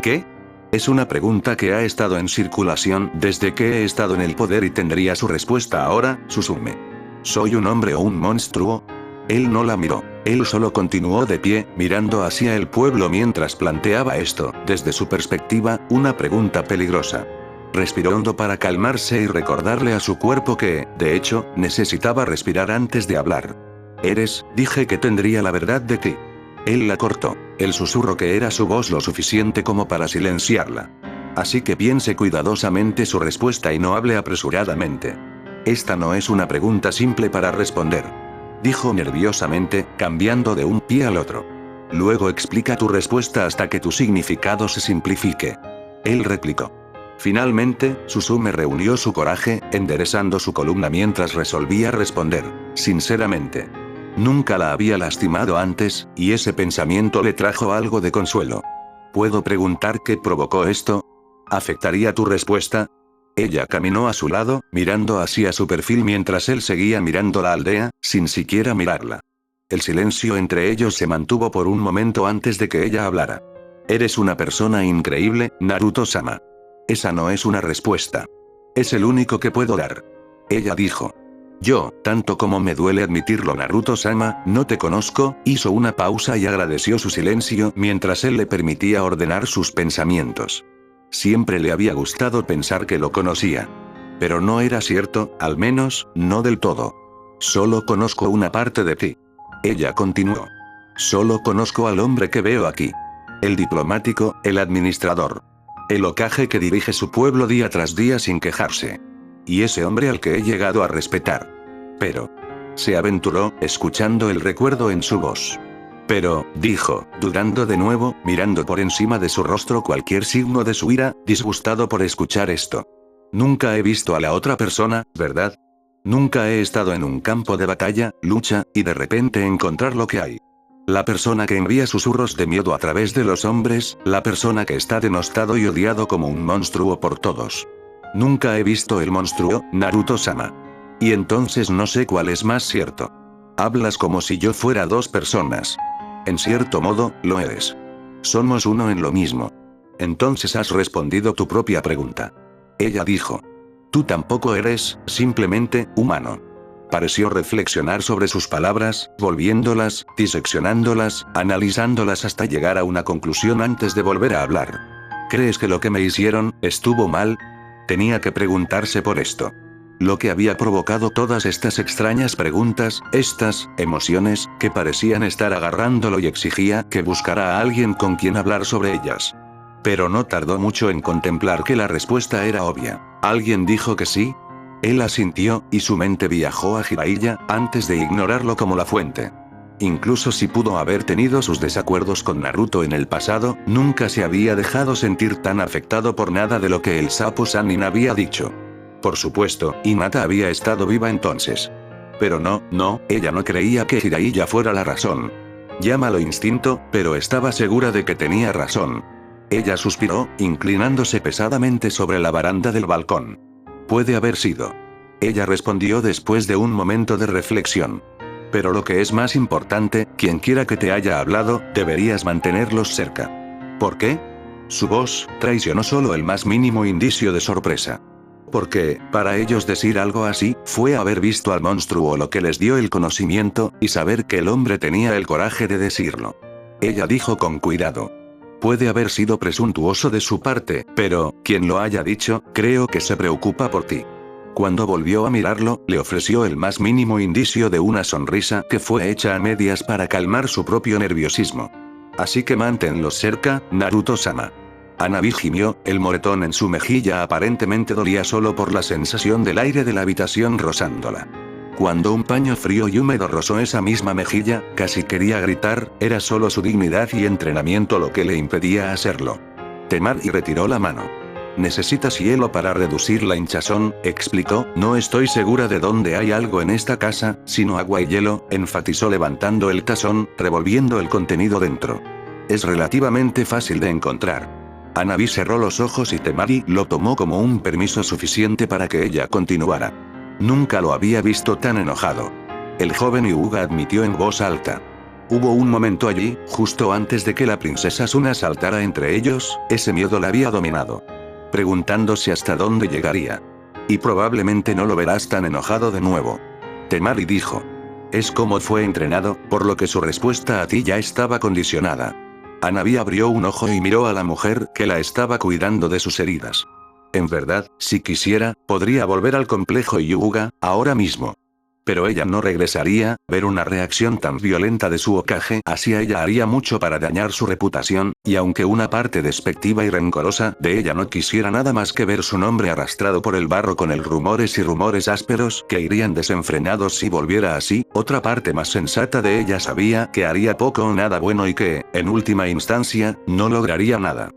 ¿Qué? Es una pregunta que ha estado en circulación desde que he estado en el poder y tendría su respuesta ahora, Suzume. ¿Soy un hombre o un monstruo? Él no la miró. Él solo continuó de pie, mirando hacia el pueblo mientras planteaba esto, desde su perspectiva, una pregunta peligrosa. Respiró hondo para calmarse y recordarle a su cuerpo que, de hecho, necesitaba respirar antes de hablar. Dije que tendría la verdad de ti. Él la cortó. El susurro que era su voz lo suficiente como para silenciarla. Así que piense cuidadosamente su respuesta y no hable apresuradamente. Esta no es una pregunta simple para responder. Dijo nerviosamente, cambiando de un pie al otro. Luego explica tu respuesta hasta que tu significado se simplifique. Él replicó. Finalmente, Suzume reunió su coraje, enderezando su columna mientras resolvía responder. Sinceramente. Nunca la había lastimado antes, y ese pensamiento le trajo algo de consuelo. ¿Puedo preguntar qué provocó esto? ¿Afectaría tu respuesta? Ella caminó a su lado, mirando hacia su perfil mientras él seguía mirando la aldea, sin siquiera mirarla. El silencio entre ellos se mantuvo por un momento antes de que ella hablara. Eres una persona increíble, Naruto-sama. Esa no es una respuesta. Es el único que puedo dar. Ella dijo. Yo, tanto como me duele admitirlo, Naruto-sama, no te conozco. Hizo una pausa y agradeció su silencio mientras él le permitía ordenar sus pensamientos. Siempre le había gustado pensar que lo conocía. Pero no era cierto, al menos, no del todo. Solo conozco una parte de ti. Ella continuó. Solo conozco al hombre que veo aquí. El diplomático, el administrador. El Hokage que dirige su pueblo día tras día sin quejarse. Y ese hombre al que he llegado a respetar. Pero... se aventuró, escuchando el recuerdo en su voz. Pero, dijo, dudando de nuevo, mirando por encima de su rostro cualquier signo de su ira, disgustado por escuchar esto. Nunca he visto a la otra persona, ¿verdad? Nunca he estado en un campo de batalla, lucha, y de repente encontrar lo que hay. La persona que envía susurros de miedo a través de los hombres, la persona que está denostado y odiado como un monstruo por todos. Nunca he visto el monstruo, Naruto-sama. Y entonces no sé cuál es más cierto. Hablas como si yo fuera dos personas. En cierto modo, lo eres. Somos uno en lo mismo. Entonces has respondido tu propia pregunta. Ella dijo. Tú tampoco eres, simplemente, humano. Pareció reflexionar sobre sus palabras, volviéndolas, diseccionándolas, analizándolas hasta llegar a una conclusión antes de volver a hablar. ¿Crees que lo que me hicieron, estuvo mal? Tenía que preguntarse por esto. Lo que había provocado todas estas extrañas preguntas, estas emociones, que parecían estar agarrándolo y exigía que buscara a alguien con quien hablar sobre ellas. Pero no tardó mucho en contemplar que la respuesta era obvia. ¿Alguien dijo que sí? Él asintió, y su mente viajó a Jiraiya, antes de ignorarlo como la fuente. Incluso si pudo haber tenido sus desacuerdos con Naruto en el pasado, nunca se había dejado sentir tan afectado por nada de lo que el sapo Sannin había dicho. Por supuesto, Hinata había estado viva entonces. Pero no, ella no creía que Jiraiya fuera la razón. Llámalo instinto, pero estaba segura de que tenía razón. Ella suspiró, inclinándose pesadamente sobre la baranda del balcón. Puede haber sido. Ella respondió después de un momento de reflexión. Pero lo que es más importante, quien quiera que te haya hablado, deberías mantenerlos cerca. ¿Por qué? Su voz traicionó solo el más mínimo indicio de sorpresa. Porque, para ellos decir algo así, fue haber visto al monstruo lo que les dio el conocimiento, y saber que el hombre tenía el coraje de decirlo. Ella dijo con cuidado. Puede haber sido presuntuoso de su parte, pero, quien lo haya dicho, creo que se preocupa por ti. Cuando volvió a mirarlo, le ofreció el más mínimo indicio de una sonrisa que fue hecha a medias para calmar su propio nerviosismo. Así que manténlos cerca, Naruto-sama. Hanabi gimió, el moretón en su mejilla aparentemente dolía solo por la sensación del aire de la habitación rozándola. Cuando un paño frío y húmedo rozó esa misma mejilla, casi quería gritar, era solo su dignidad y entrenamiento lo que le impedía hacerlo. Temari retiró la mano. Necesitas hielo para reducir la hinchazón, explicó, no estoy segura de dónde hay algo en esta casa, sino agua y hielo, enfatizó levantando el tazón, revolviendo el contenido dentro. Es relativamente fácil de encontrar. Hanabi cerró los ojos y Temari lo tomó como un permiso suficiente para que ella continuara. Nunca lo había visto tan enojado. El joven Hyuga admitió en voz alta. Hubo un momento allí, justo antes de que la princesa Suna saltara entre ellos, ese miedo la había dominado. Preguntándose hasta dónde llegaría. Y probablemente no lo verás tan enojado de nuevo. Temari dijo. Es como fue entrenado, por lo que su respuesta a ti ya estaba condicionada. Hanabi abrió un ojo y miró a la mujer que la estaba cuidando de sus heridas. En verdad, si quisiera, podría volver al complejo Hyuga, ahora mismo. Pero ella no regresaría, ver una reacción tan violenta de su Hokage hacia ella haría mucho para dañar su reputación, y aunque una parte despectiva y rencorosa de ella no quisiera nada más que ver su nombre arrastrado por el barro con el rumores y rumores ásperos que irían desenfrenados si volviera así, otra parte más sensata de ella sabía que haría poco o nada bueno y que, en última instancia, no lograría nada.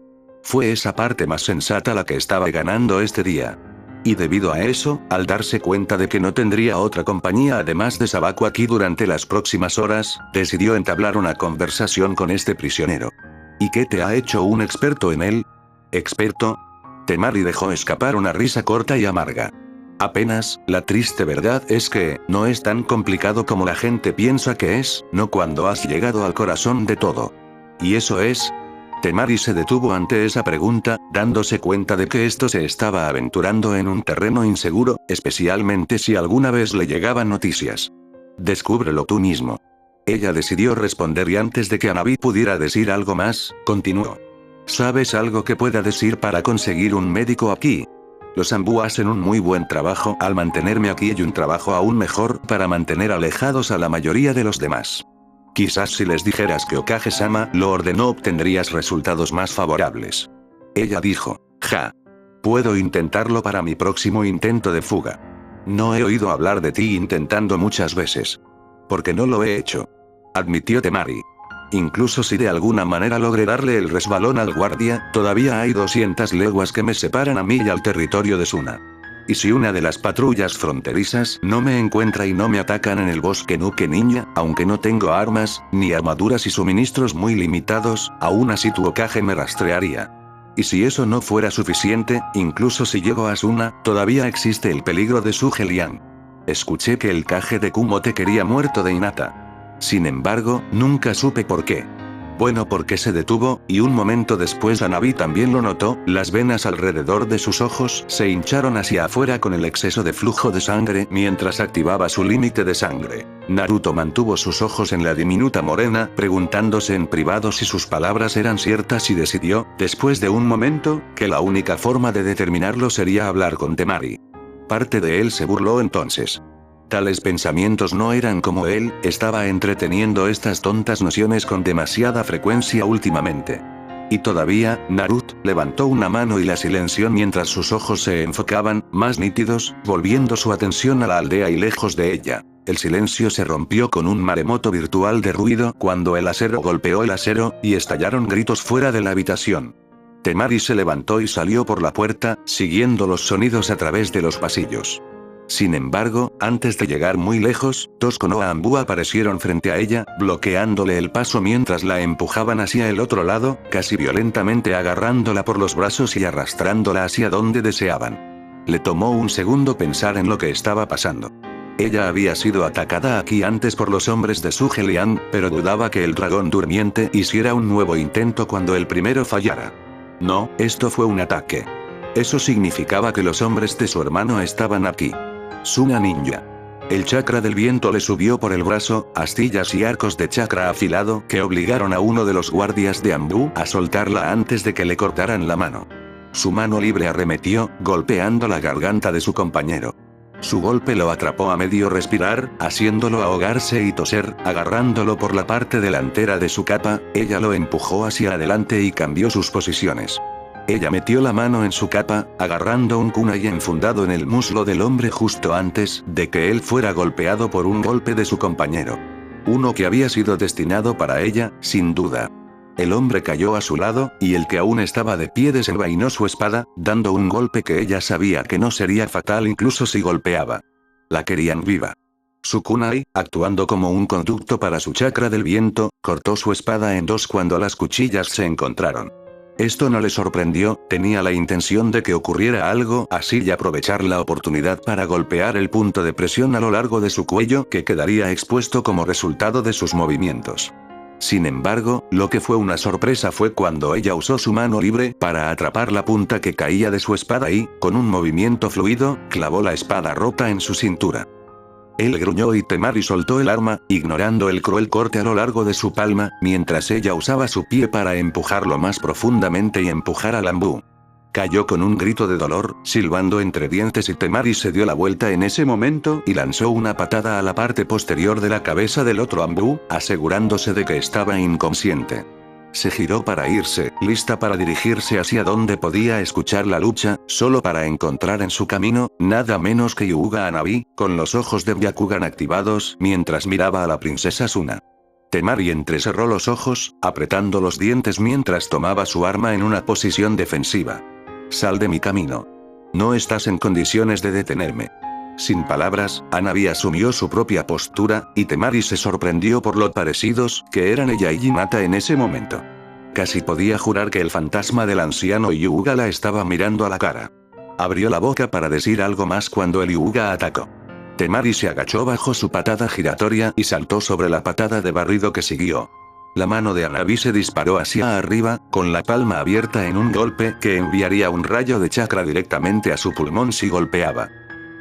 Fue esa parte más sensata la que estaba ganando este día. Y debido a eso, al darse cuenta de que no tendría otra compañía además de Sabaku aquí durante las próximas horas, decidió entablar una conversación con este prisionero. ¿Y qué te ha hecho un experto en él? ¿Experto? Temari dejó escapar una risa corta y amarga. Apenas, la triste verdad es que, no es tan complicado como la gente piensa que es, no cuando has llegado al corazón de todo. ¿Y eso es? Temari se detuvo ante esa pregunta, dándose cuenta de que esto se estaba aventurando en un terreno inseguro, especialmente si alguna vez le llegaban noticias. Descúbrelo tú mismo. Ella decidió responder y antes de que Hanabi pudiera decir algo más, continuó. ¿Sabes algo que pueda decir para conseguir un médico aquí? Los Anbu hacen un muy buen trabajo al mantenerme aquí y un trabajo aún mejor para mantener alejados a la mayoría de los demás. Quizás si les dijeras que Hokage-sama lo ordenó obtendrías resultados más favorables. Ella dijo, ja. Puedo intentarlo para mi próximo intento de fuga. No he oído hablar de ti intentando muchas veces. Porque no lo he hecho. Admitió Temari. Incluso si de alguna manera logré darle el resbalón al guardia, todavía hay 200 leguas que me separan a mí y al territorio de Suna. Y si una de las patrullas fronterizas no me encuentra y no me atacan en el bosque Nuke Ninja, aunque no tengo armas, ni armaduras y suministros muy limitados, aún así tu Hokage me rastrearía. Y si eso no fuera suficiente, incluso si llego a Suna, todavía existe el peligro de Suge Liang. Escuché que el Kage de Kumo te quería muerto de Hinata. Sin embargo, nunca supe por qué. Bueno, porque se detuvo, y un momento después Hanabi también lo notó, las venas alrededor de sus ojos se hincharon hacia afuera con el exceso de flujo de sangre mientras activaba su límite de sangre. Naruto mantuvo sus ojos en la diminuta morena, preguntándose en privado si sus palabras eran ciertas y decidió, después de un momento, que la única forma de determinarlo sería hablar con Temari. Parte de él se burló entonces. Tales pensamientos no eran como él, estaba entreteniendo estas tontas nociones con demasiada frecuencia últimamente. Y todavía, Naruto levantó una mano y la silenció mientras sus ojos se enfocaban, más nítidos, volviendo su atención a la aldea y lejos de ella. El silencio se rompió con un maremoto virtual de ruido cuando el acero golpeó el acero, y estallaron gritos fuera de la habitación. Temari se levantó y salió por la puerta, siguiendo los sonidos a través de los pasillos. Sin embargo, antes de llegar muy lejos, dos Konoha Anbu aparecieron frente a ella, bloqueándole el paso mientras la empujaban hacia el otro lado, casi violentamente agarrándola por los brazos y arrastrándola hacia donde deseaban. Le tomó un segundo pensar en lo que estaba pasando. Ella había sido atacada aquí antes por los hombres de Suge Liang, pero dudaba que el dragón durmiente hiciera un nuevo intento cuando el primero fallara. No, esto fue un ataque. Eso significaba que los hombres de su hermano estaban aquí. Suna Ninja. El chakra del viento le subió por el brazo, astillas y arcos de chakra afilado que obligaron a uno de los guardias de Anbu a soltarla antes de que le cortaran la mano. Su mano libre arremetió, golpeando la garganta de su compañero. Su golpe lo atrapó a medio respirar, haciéndolo ahogarse y toser, agarrándolo por la parte delantera de su capa, ella lo empujó hacia adelante y cambió sus posiciones. Ella metió la mano en su capa, agarrando un kunai enfundado en el muslo del hombre justo antes de que él fuera golpeado por un golpe de su compañero. Uno que había sido destinado para ella, sin duda. El hombre cayó a su lado, y el que aún estaba de pie desenvainó su espada, dando un golpe que ella sabía que no sería fatal incluso si golpeaba. La querían viva. Su kunai, actuando como un conducto para su chakra del viento, cortó su espada en dos cuando las cuchillas se encontraron. Esto no le sorprendió, tenía la intención de que ocurriera algo así y aprovechar la oportunidad para golpear el punto de presión a lo largo de su cuello que quedaría expuesto como resultado de sus movimientos. Sin embargo, lo que fue una sorpresa fue cuando ella usó su mano libre para atrapar la punta que caía de su espada y, con un movimiento fluido, clavó la espada rota en su cintura. Él gruñó y Temari soltó el arma, ignorando el cruel corte a lo largo de su palma, mientras ella usaba su pie para empujarlo más profundamente y empujar al Anbu. Cayó con un grito de dolor, silbando entre dientes y Temari se dio la vuelta en ese momento y lanzó una patada a la parte posterior de la cabeza del otro Anbu, asegurándose de que estaba inconsciente. Se giró para irse, lista para dirigirse hacia donde podía escuchar la lucha, solo para encontrar en su camino, nada menos que Hyuga Hanabi, con los ojos de Byakugan activados, mientras miraba a la princesa Suna. Temari entrecerró los ojos, apretando los dientes mientras tomaba su arma en una posición defensiva. Sal de mi camino. No estás en condiciones de detenerme. Sin palabras, Hanabi asumió su propia postura, y Temari se sorprendió por lo parecidos que eran ella y Hinata en ese momento. Casi podía jurar que el fantasma del anciano Hyuga la estaba mirando a la cara. Abrió la boca para decir algo más cuando el Hyuga atacó. Temari se agachó bajo su patada giratoria y saltó sobre la patada de barrido que siguió. La mano de Hanabi se disparó hacia arriba, con la palma abierta en un golpe que enviaría un rayo de chakra directamente a su pulmón si golpeaba.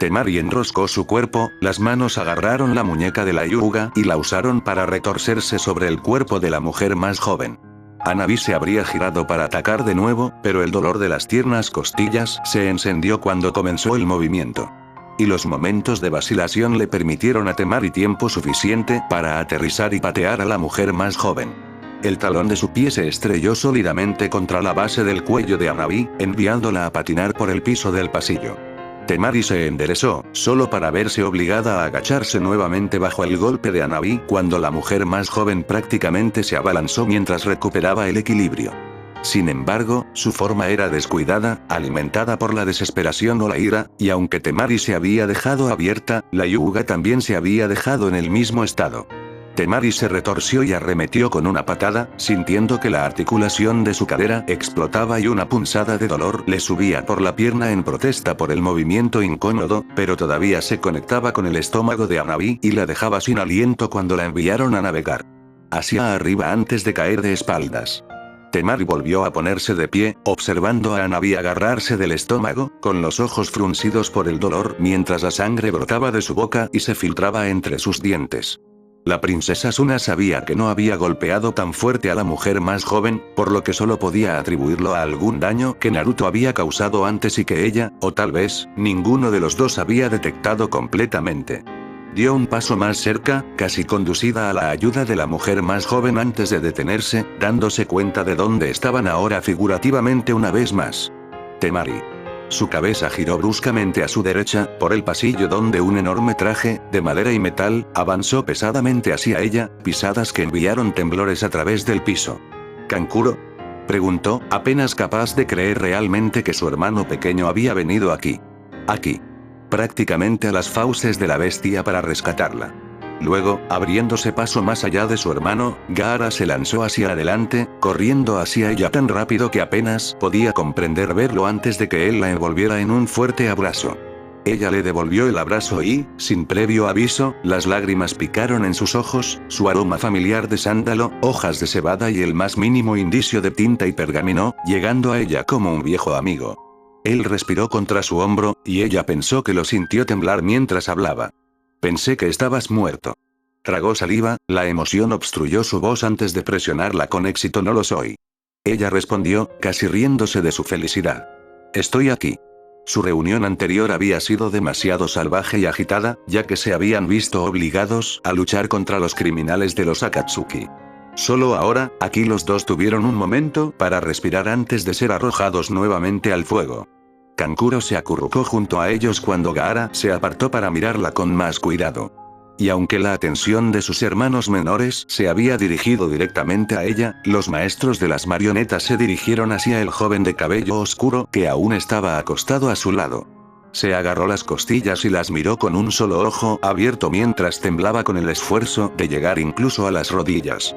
Temari enroscó su cuerpo, las manos agarraron la muñeca de la Hyuga y la usaron para retorcerse sobre el cuerpo de la mujer más joven. Hanabi se habría girado para atacar de nuevo, pero el dolor de las tiernas costillas se encendió cuando comenzó el movimiento. Y los momentos de vacilación le permitieron a Temari tiempo suficiente para aterrizar y patear a la mujer más joven. El talón de su pie se estrelló sólidamente contra la base del cuello de Hanabi, enviándola a patinar por el piso del pasillo. Temari se enderezó, solo para verse obligada a agacharse nuevamente bajo el golpe de Hanabi cuando la mujer más joven prácticamente se abalanzó mientras recuperaba el equilibrio. Sin embargo, su forma era descuidada, alimentada por la desesperación o la ira, y aunque Temari se había dejado abierta, la Hyuga también se había dejado en el mismo estado. Temari se retorció y arremetió con una patada, sintiendo que la articulación de su cadera explotaba y una punzada de dolor le subía por la pierna en protesta por el movimiento incómodo, pero todavía se conectaba con el estómago de Hanabi y la dejaba sin aliento cuando la enviaron a navegar hacia arriba antes de caer de espaldas. Temari volvió a ponerse de pie, observando a Hanabi agarrarse del estómago, con los ojos fruncidos por el dolor mientras la sangre brotaba de su boca y se filtraba entre sus dientes. La princesa Suna sabía que no había golpeado tan fuerte a la mujer más joven, por lo que solo podía atribuirlo a algún daño que Naruto había causado antes y que ella, o tal vez, ninguno de los dos había detectado completamente. Dio un paso más cerca, casi conducida a la ayuda de la mujer más joven antes de detenerse, dándose cuenta de dónde estaban ahora figurativamente una vez más. Temari. Su cabeza giró bruscamente a su derecha, por el pasillo donde un enorme traje, de madera y metal, avanzó pesadamente hacia ella, pisadas que enviaron temblores a través del piso. ¿Kankuro?, preguntó, apenas capaz de creer realmente que su hermano pequeño había venido aquí. Aquí. Prácticamente a las fauces de la bestia para rescatarla. Luego, abriéndose paso más allá de su hermano, Gaara se lanzó hacia adelante, corriendo hacia ella tan rápido que apenas podía comprender verlo antes de que él la envolviera en un fuerte abrazo. Ella le devolvió el abrazo y, sin previo aviso, las lágrimas picaron en sus ojos, su aroma familiar de sándalo, hojas de cebada y el más mínimo indicio de tinta y pergamino, llegando a ella como un viejo amigo. Él respiró contra su hombro, y ella pensó que lo sintió temblar mientras hablaba. Pensé que estabas muerto. Tragó saliva, la emoción obstruyó su voz antes de presionarla con éxito. No lo soy. Ella respondió, casi riéndose de su felicidad. Estoy aquí. Su reunión anterior había sido demasiado salvaje y agitada, ya que se habían visto obligados a luchar contra los criminales de los Akatsuki. Solo ahora, aquí los dos tuvieron un momento para respirar antes de ser arrojados nuevamente al fuego. Kankuro se acurrucó junto a ellos cuando Gaara se apartó para mirarla con más cuidado. Y aunque la atención de sus hermanos menores se había dirigido directamente a ella, los maestros de las marionetas se dirigieron hacia el joven de cabello oscuro que aún estaba acostado a su lado. Se agarró las costillas y las miró con un solo ojo abierto mientras temblaba con el esfuerzo de llegar incluso a las rodillas.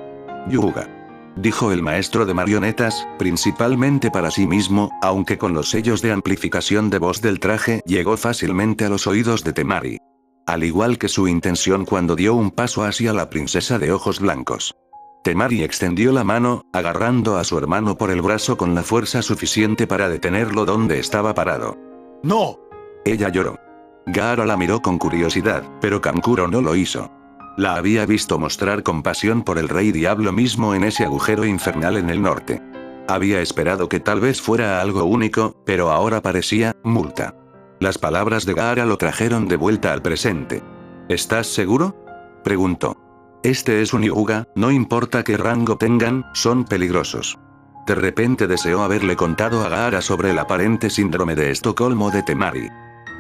Hyuga. Dijo el maestro de marionetas, principalmente para sí mismo, aunque con los sellos de amplificación de voz del traje llegó fácilmente a los oídos de Temari. Al igual que su intención cuando dio un paso hacia la princesa de ojos blancos. Temari extendió la mano, agarrando a su hermano por el brazo con la fuerza suficiente para detenerlo donde estaba parado. ¡No! Ella lloró. Gaara la miró con curiosidad, pero Kankuro no lo hizo. La había visto mostrar compasión por el rey diablo mismo en ese agujero infernal en el norte. Había esperado que tal vez fuera algo único, pero ahora parecía multa. Las palabras de Gaara lo trajeron de vuelta al presente. ¿Estás seguro?, preguntó. Este es un Hyuga, no importa qué rango tengan, son peligrosos. De repente deseó haberle contado a Gaara sobre el aparente síndrome de Estocolmo de Temari.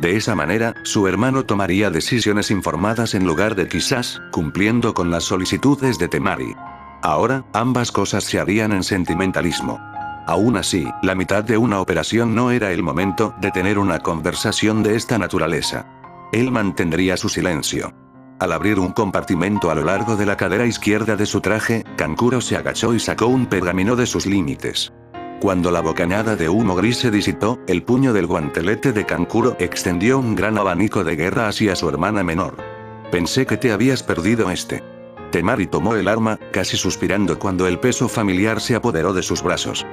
De esa manera, su hermano tomaría decisiones informadas en lugar de quizás, cumpliendo con las solicitudes de Temari. Ahora, ambas cosas se harían en sentimentalismo. Aún así, la mitad de una operación no era el momento de tener una conversación de esta naturaleza. Él mantendría su silencio. Al abrir un compartimento a lo largo de la cadera izquierda de su traje, Kankuro se agachó y sacó un pergamino de sus límites. Cuando la bocanada de humo gris se disipó, el puño del guantelete de Kankuro extendió un gran abanico de guerra hacia su hermana menor. Pensé que te habías perdido este. Temari tomó el arma, casi suspirando cuando el peso familiar se apoderó de sus brazos.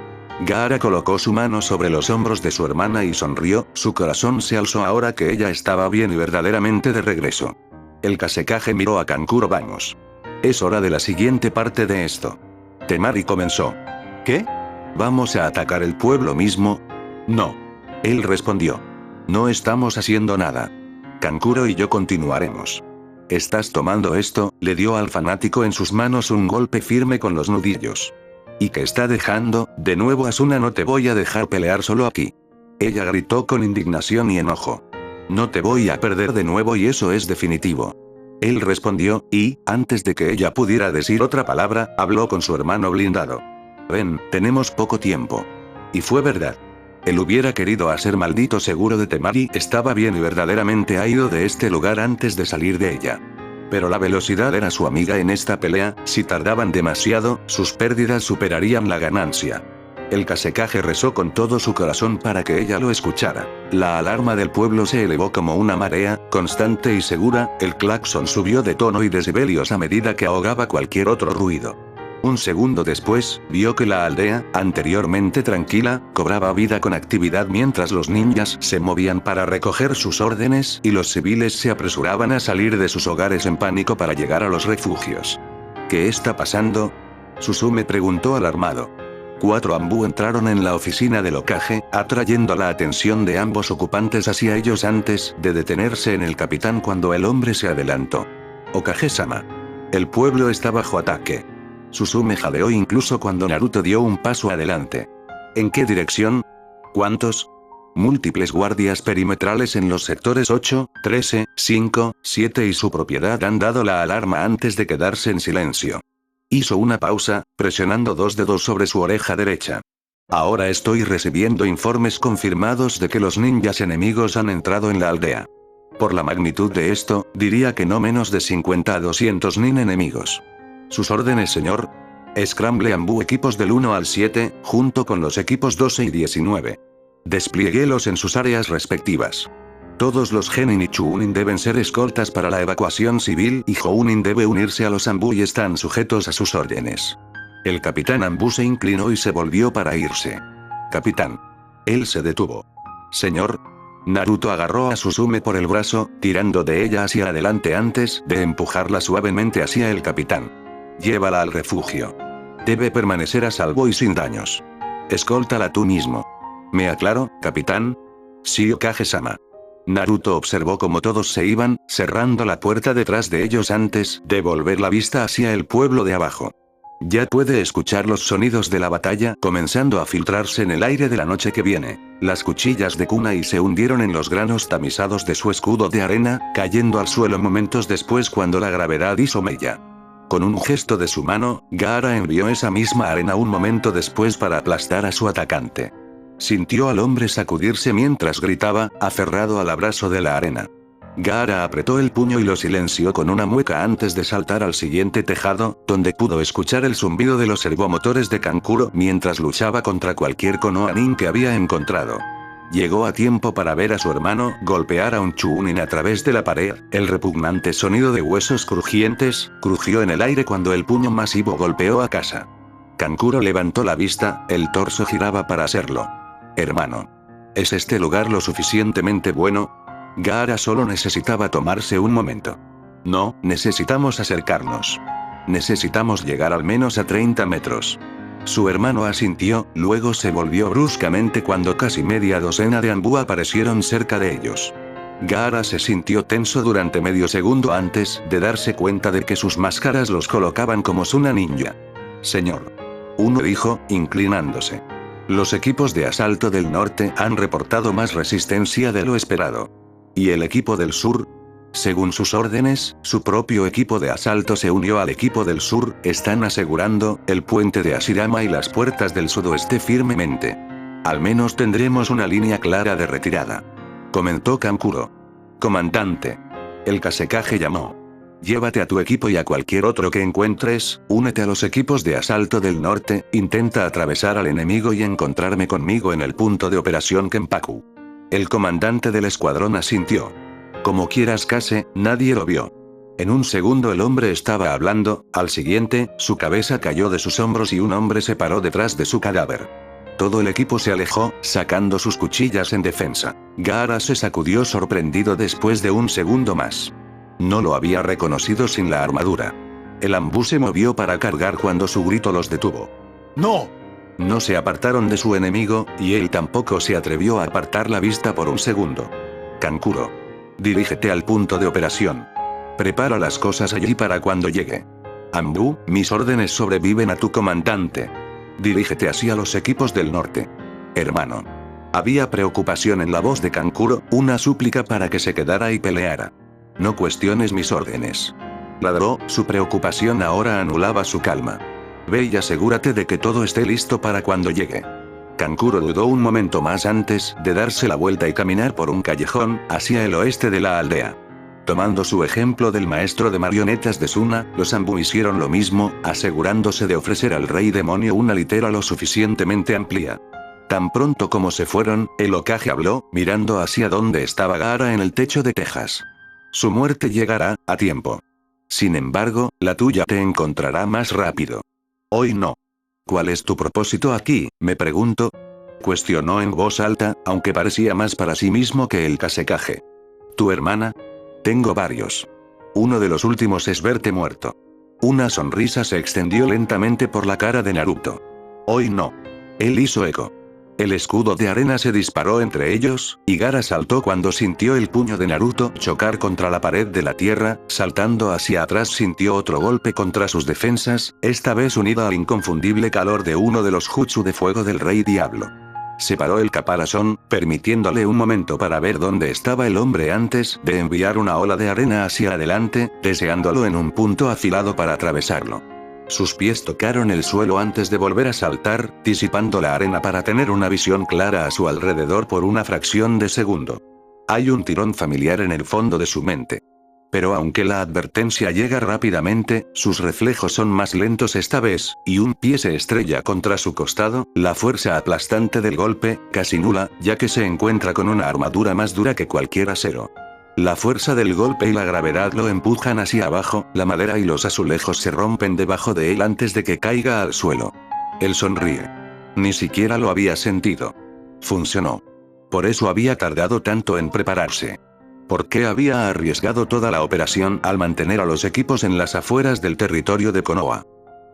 Gaara colocó su mano sobre los hombros de su hermana y sonrió, su corazón se alzó ahora que ella estaba bien y verdaderamente de regreso. El Kasekaze miró a Kankuro. Vamos. Es hora de la siguiente parte de esto. Temari comenzó. ¿Qué? ¿Vamos a atacar el pueblo mismo? No. Él respondió. No estamos haciendo nada. Kankuro y yo continuaremos. ¿Estás tomando esto? Le dio al fanático en sus manos un golpe firme con los nudillos. ¿Y qué está dejando? De nuevo Asuna, no te voy a dejar pelear solo aquí. Ella gritó con indignación y enojo. No te voy a perder de nuevo y eso es definitivo. Él respondió, y, antes de que ella pudiera decir otra palabra, habló con su hermano blindado. Ven, tenemos poco tiempo. Y fue verdad. Él hubiera querido hacer maldito seguro de Temari, estaba bien y verdaderamente ha ido de este lugar antes de salir de ella. Pero la velocidad era su amiga en esta pelea, si tardaban demasiado, sus pérdidas superarían la ganancia. El Kasekaze rezó con todo su corazón para que ella lo escuchara. La alarma del pueblo se elevó como una marea, constante y segura, el claxon subió de tono y decibelios a medida que ahogaba cualquier otro ruido. Un segundo después, vio que la aldea, anteriormente tranquila, cobraba vida con actividad mientras los ninjas se movían para recoger sus órdenes y los civiles se apresuraban a salir de sus hogares en pánico para llegar a los refugios. ¿Qué está pasando? Susume preguntó alarmado. 4 Anbu entraron en la oficina del Hokage, atrayendo la atención de ambos ocupantes hacia ellos antes de detenerse en el capitán cuando el hombre se adelantó. Hokage-sama. El pueblo está bajo ataque. Susume jadeó incluso cuando Naruto dio un paso adelante. ¿En qué dirección? ¿Cuántos? Múltiples guardias perimetrales en los sectores 8, 13, 5, 7 y su propiedad han dado la alarma antes de quedarse en silencio. Hizo una pausa, presionando 2 dedos sobre su oreja derecha. Ahora estoy recibiendo informes confirmados de que los ninjas enemigos han entrado en la aldea. Por la magnitud de esto, diría que no menos de 50 a 200 nin enemigos. Sus órdenes, señor. Scramble Anbu equipos del 1 al 7, junto con los equipos 12 y 19. Desplieguelos en sus áreas respectivas. Todos los Genin y Chuunin deben ser escoltas para la evacuación civil y Jounin debe unirse a los Anbu y están sujetos a sus órdenes. El capitán Anbu se inclinó y se volvió para irse. Capitán. Él se detuvo. Señor. Naruto agarró a Susume por el brazo, tirando de ella hacia adelante antes de empujarla suavemente hacia el capitán. Llévala al refugio. Debe permanecer a salvo y sin daños. Escóltala tú mismo. ¿Me aclaro, capitán? Sí, Hokage-sama. Naruto observó cómo todos se iban, cerrando la puerta detrás de ellos antes de volver la vista hacia el pueblo de abajo. Ya puede escuchar los sonidos de la batalla comenzando a filtrarse en el aire de la noche que viene. Las cuchillas de Kunai se hundieron en los granos tamizados de su escudo de arena, cayendo al suelo momentos después cuando la gravedad hizo mella. Con un gesto de su mano, Gaara envió esa misma arena un momento después para aplastar a su atacante. Sintió al hombre sacudirse mientras gritaba, aferrado al abrazo de la arena. Gaara apretó el puño y lo silenció con una mueca antes de saltar al siguiente tejado, donde pudo escuchar el zumbido de los servomotores de Kankuro mientras luchaba contra cualquier Konoha Nin que había encontrado. Llegó a tiempo para ver a su hermano golpear a un Chuunin a través de la pared. El repugnante sonido de huesos crujientes crujió en el aire cuando el puño masivo golpeó a casa. Kankuro levantó la vista, el torso giraba para hacerlo. Hermano. ¿Es este lugar lo suficientemente bueno? Gaara solo necesitaba tomarse un momento. No, necesitamos acercarnos. Necesitamos llegar al menos a 30 metros. Su hermano asintió, luego se volvió bruscamente cuando casi media docena de Anbu aparecieron cerca de ellos. Gaara se sintió tenso durante medio segundo antes de darse cuenta de que sus máscaras los colocaban como Suna Ninja. Señor. Uno dijo, inclinándose. Los equipos de asalto del norte han reportado más resistencia de lo esperado. ¿Y el equipo del sur? Según sus órdenes, su propio equipo de asalto se unió al equipo del sur, están asegurando el puente de Ashirama y las puertas del sudoeste firmemente. Al menos tendremos una línea clara de retirada. Comentó Kankuro. Comandante. El Kasekaze llamó. Llévate a tu equipo y a cualquier otro que encuentres, únete a los equipos de asalto del norte, intenta atravesar al enemigo y encontrarme conmigo en el punto de operación Kenpaku. El comandante del escuadrón asintió. Como quieras, Kase, nadie lo vio. En un segundo el hombre estaba hablando, al siguiente, su cabeza cayó de sus hombros y un hombre se paró detrás de su cadáver. Todo el equipo se alejó, sacando sus cuchillas en defensa. Gaara se sacudió sorprendido después de un segundo más. No lo había reconocido sin la armadura. El Anbu se movió para cargar cuando su grito los detuvo. ¡No! No se apartaron de su enemigo, y él tampoco se atrevió a apartar la vista por un segundo. Kankuro. Dirígete al punto de operación. Prepara las cosas allí para cuando llegue. Anbu, mis órdenes sobreviven a tu comandante. Dirígete hacia los equipos del norte. Hermano. Había preocupación en la voz de Kankuro, una súplica para que se quedara y peleara. No cuestiones mis órdenes. Ladró, su preocupación ahora anulaba su calma. Ve y asegúrate de que todo esté listo para cuando llegue. Kankuro dudó un momento más antes de darse la vuelta y caminar por un callejón, hacia el oeste de la aldea. Tomando su ejemplo del maestro de marionetas de Suna, los Anbu hicieron lo mismo, asegurándose de ofrecer al rey demonio una litera lo suficientemente amplia. Tan pronto como se fueron, el Hokage habló, mirando hacia donde estaba Gaara en el techo de tejas. Su muerte llegará, a tiempo. Sin embargo, la tuya te encontrará más rápido. Hoy no. ¿Cuál es tu propósito aquí, me pregunto? Cuestionó en voz alta, aunque parecía más para sí mismo que el Kasekaje. ¿Tu hermana? Tengo varios. Uno de los últimos es verte muerto. Una sonrisa se extendió lentamente por la cara de Naruto. Hoy no. Él hizo eco. El escudo de arena se disparó entre ellos, y Gaara saltó cuando sintió el puño de Naruto chocar contra la pared de la tierra, saltando hacia atrás sintió otro golpe contra sus defensas, esta vez unida al inconfundible calor de uno de los jutsu de fuego del Rey Diablo. Separó el caparazón, permitiéndole un momento para ver dónde estaba el hombre antes de enviar una ola de arena hacia adelante, deseándolo en un punto afilado para atravesarlo. Sus pies tocaron el suelo antes de volver a saltar, disipando la arena para tener una visión clara a su alrededor por una fracción de segundo. Hay un tirón familiar en el fondo de su mente. Pero aunque la advertencia llega rápidamente, sus reflejos son más lentos esta vez, y un pie se estrella contra su costado, la fuerza aplastante del golpe, casi nula, ya que se encuentra con una armadura más dura que cualquier acero. La fuerza del golpe y la gravedad lo empujan hacia abajo, la madera y los azulejos se rompen debajo de él antes de que caiga al suelo. Él sonríe. Ni siquiera lo había sentido. Funcionó. Por eso había tardado tanto en prepararse. ¿Por qué había arriesgado toda la operación al mantener a los equipos en las afueras del territorio de Konoha?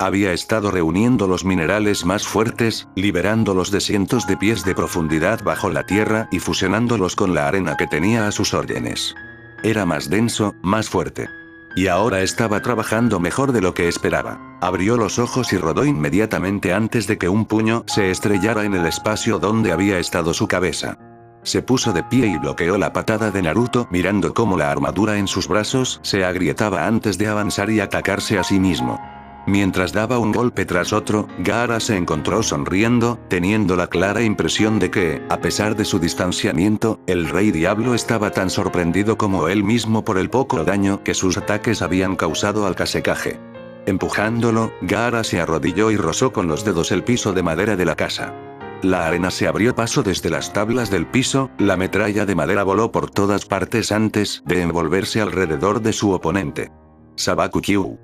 Había estado reuniendo los minerales más fuertes, liberándolos de cientos de pies de profundidad bajo la tierra y fusionándolos con la arena que tenía a sus órdenes. Era más denso, más fuerte. Y ahora estaba trabajando mejor de lo que esperaba. Abrió los ojos y rodó inmediatamente antes de que un puño se estrellara en el espacio donde había estado su cabeza. Se puso de pie y bloqueó la patada de Naruto mirando cómo la armadura en sus brazos se agrietaba antes de avanzar y atacarse a sí mismo. Mientras daba un golpe tras otro, Gaara se encontró sonriendo, teniendo la clara impresión de que, a pesar de su distanciamiento, el Rey Diablo estaba tan sorprendido como él mismo por el poco daño que sus ataques habían causado al Kasekaje. Empujándolo, Gaara se arrodilló y rozó con los dedos el piso de madera de la casa. La arena se abrió paso desde las tablas del piso, la metralla de madera voló por todas partes antes de envolverse alrededor de su oponente. Sabaku-kyu.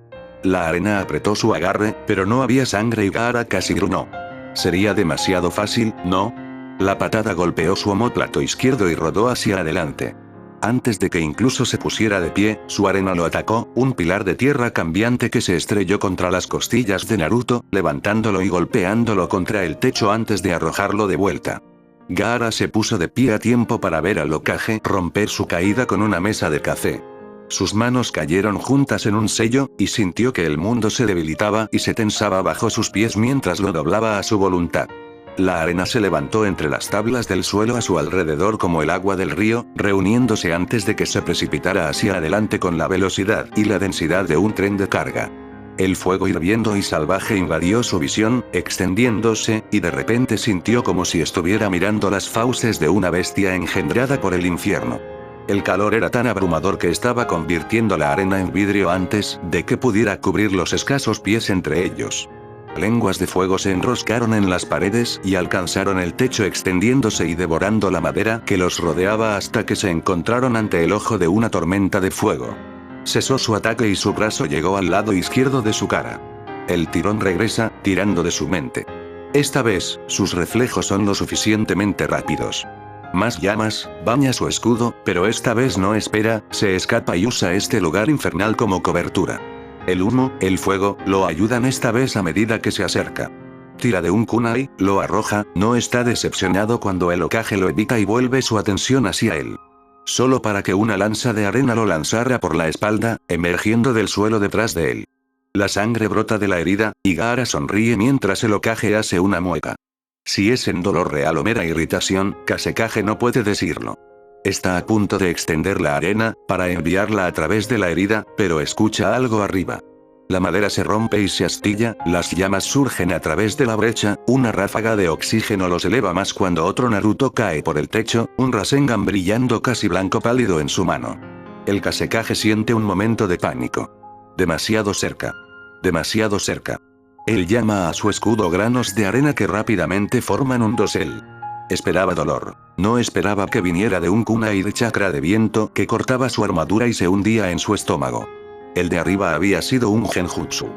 La arena apretó su agarre, pero no había sangre y Gaara casi gruñó. Sería demasiado fácil, ¿no? La patada golpeó su omóplato izquierdo y rodó hacia adelante. Antes de que incluso se pusiera de pie, su arena lo atacó, un pilar de tierra cambiante que se estrelló contra las costillas de Naruto, levantándolo y golpeándolo contra el techo antes de arrojarlo de vuelta. Gaara se puso de pie a tiempo para ver al Hokage romper su caída con una mesa de café. Sus manos cayeron juntas en un sello, y sintió que el mundo se debilitaba y se tensaba bajo sus pies mientras lo doblaba a su voluntad. La arena se levantó entre las tablas del suelo a su alrededor como el agua del río, reuniéndose antes de que se precipitara hacia adelante con la velocidad y la densidad de un tren de carga. El fuego hirviendo y salvaje invadió su visión, extendiéndose, y de repente sintió como si estuviera mirando las fauces de una bestia engendrada por el infierno. El calor era tan abrumador que estaba convirtiendo la arena en vidrio antes de que pudiera cubrir los escasos pies entre ellos. Lenguas de fuego se enroscaron en las paredes y alcanzaron el techo extendiéndose y devorando la madera que los rodeaba hasta que se encontraron ante el ojo de una tormenta de fuego. Cesó su ataque y su brazo llegó al lado izquierdo de su cara. El tirón regresa, tirando de su mente. Esta vez, sus reflejos son lo suficientemente rápidos. Más llamas, baña su escudo, pero esta vez no espera, se escapa y usa este lugar infernal como cobertura. El humo, el fuego, lo ayudan esta vez a medida que se acerca. Tira de un kunai, lo arroja, no está decepcionado cuando el Hokage lo evita y vuelve su atención hacia él. solo para que una lanza de arena lo lanzara por la espalda, emergiendo del suelo detrás de él. La sangre brota de la herida, y Gaara sonríe mientras el Hokage hace una mueca. Si es en dolor real o mera irritación, Kasekage no puede decirlo. Está a punto de extender la arena, para enviarla a través de la herida, pero escucha algo arriba. La madera se rompe y se astilla, las llamas surgen a través de la brecha, una ráfaga de oxígeno los eleva más cuando otro Naruto cae por el techo, un Rasengan brillando casi blanco pálido en su mano. El Kasekage siente un momento de pánico. Demasiado cerca. Demasiado cerca. Él llama a su escudo granos de arena que rápidamente forman un dosel. Esperaba dolor. No esperaba que viniera de un kunai de chakra de viento que cortaba su armadura y se hundía en su estómago. El de arriba había sido un genjutsu.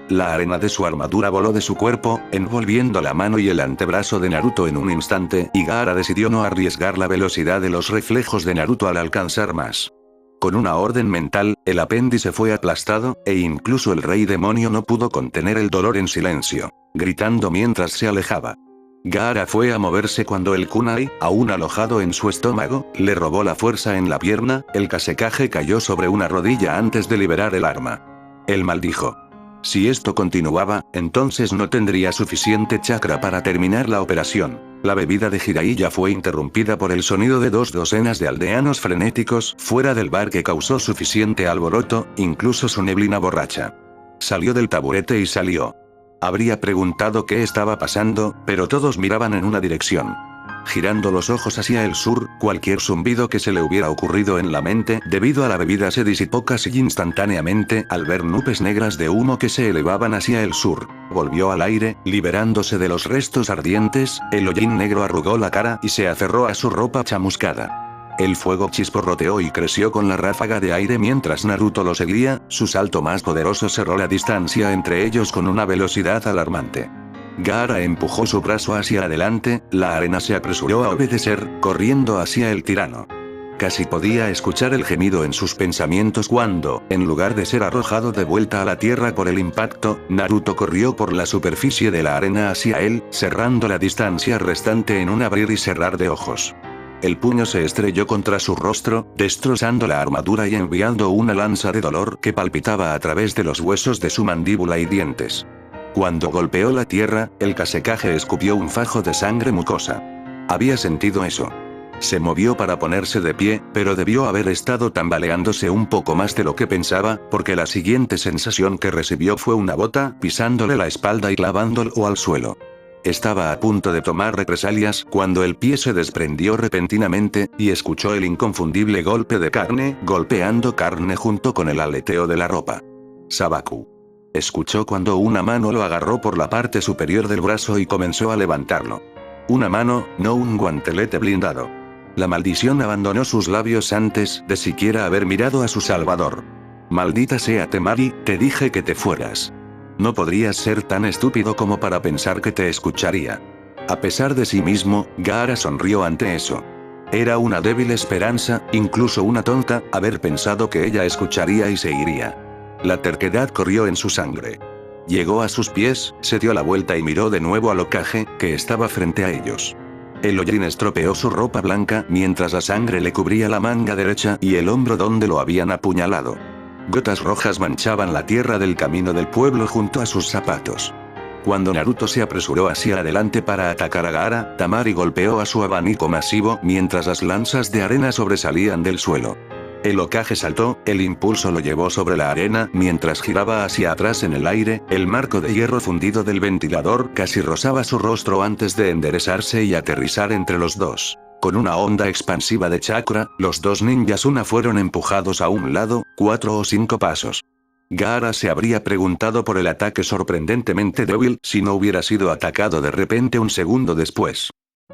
La arena de su armadura voló de su cuerpo, envolviendo la mano y el antebrazo de Naruto en un instante, y Gaara decidió no arriesgar la velocidad de los reflejos de Naruto al alcanzar más. Con una orden mental, el apéndice fue aplastado, e incluso el rey demonio no pudo contener el dolor en silencio, gritando mientras se alejaba. Gaara fue a moverse cuando el kunai, aún alojado en su estómago, le robó la fuerza en la pierna, el Kasekage cayó sobre una rodilla antes de liberar el arma. Él maldijo. Si esto continuaba, entonces no tendría suficiente chakra para terminar la operación. La bebida de Jiraiya fue interrumpida por el sonido de 2 docenas de aldeanos frenéticos fuera del bar que causó suficiente alboroto, incluso su neblina borracha. Salió del taburete y salió. Habría preguntado qué estaba pasando, pero todos miraban en una dirección. Girando los ojos hacia el sur, cualquier zumbido que se le hubiera ocurrido en la mente debido a la bebida se disipó casi instantáneamente al ver nubes negras de humo que se elevaban hacia el sur. Volvió al aire, liberándose de los restos ardientes, el hollín negro arrugó la cara y se aferró a su ropa chamuscada. El fuego chisporroteó y creció con la ráfaga de aire mientras Naruto lo seguía, su salto más poderoso cerró la distancia entre ellos con una velocidad alarmante. Gaara empujó su brazo hacia adelante, la arena se apresuró a obedecer, corriendo hacia el tirano. Casi podía escuchar el gemido en sus pensamientos cuando, en lugar de ser arrojado de vuelta a la tierra por el impacto, Naruto corrió por la superficie de la arena hacia él, cerrando la distancia restante en un abrir y cerrar de ojos. El puño se estrelló contra su rostro, destrozando la armadura y enviando una lanza de dolor que palpitaba a través de los huesos de su mandíbula y dientes. Cuando golpeó la tierra, el Kasekage escupió un fajo de sangre mucosa. Había sentido eso. Se movió para ponerse de pie, pero debió haber estado tambaleándose un poco más de lo que pensaba, porque la siguiente sensación que recibió fue una bota pisándole la espalda y clavándolo al suelo. Estaba a punto de tomar represalias cuando el pie se desprendió repentinamente, y escuchó el inconfundible golpe de carne, golpeando carne junto con el aleteo de la ropa. Sabaku. Escuchó cuando una mano lo agarró por la parte superior del brazo y comenzó a levantarlo. Una mano, no un guantelete blindado. La maldición abandonó sus labios antes de siquiera haber mirado a su salvador. Maldita sea Temari, te dije que te fueras. No podrías ser tan estúpido como para pensar que te escucharía. A pesar de sí mismo, Gaara sonrió ante eso. Era una débil esperanza, incluso una tonta, haber pensado que ella escucharía y se iría. La terquedad corrió en su sangre. Llegó a sus pies, se dio la vuelta y miró de nuevo al Hokage, que estaba frente a ellos. El hollín estropeó su ropa blanca mientras la sangre le cubría la manga derecha y el hombro donde lo habían apuñalado. Gotas rojas manchaban la tierra del camino del pueblo junto a sus zapatos. Cuando Naruto se apresuró hacia adelante para atacar a Gaara, Temari golpeó a su abanico masivo mientras las lanzas de arena sobresalían del suelo. El Hokage saltó, el impulso lo llevó sobre la arena mientras giraba hacia atrás en el aire, el marco de hierro fundido del ventilador casi rozaba su rostro antes de enderezarse y aterrizar entre los dos. Con una onda expansiva de chakra, los dos ninjas fueron empujados a un lado, 4 o 5 pasos. Gaara se habría preguntado por el ataque sorprendentemente débil si no hubiera sido atacado de repente un segundo después.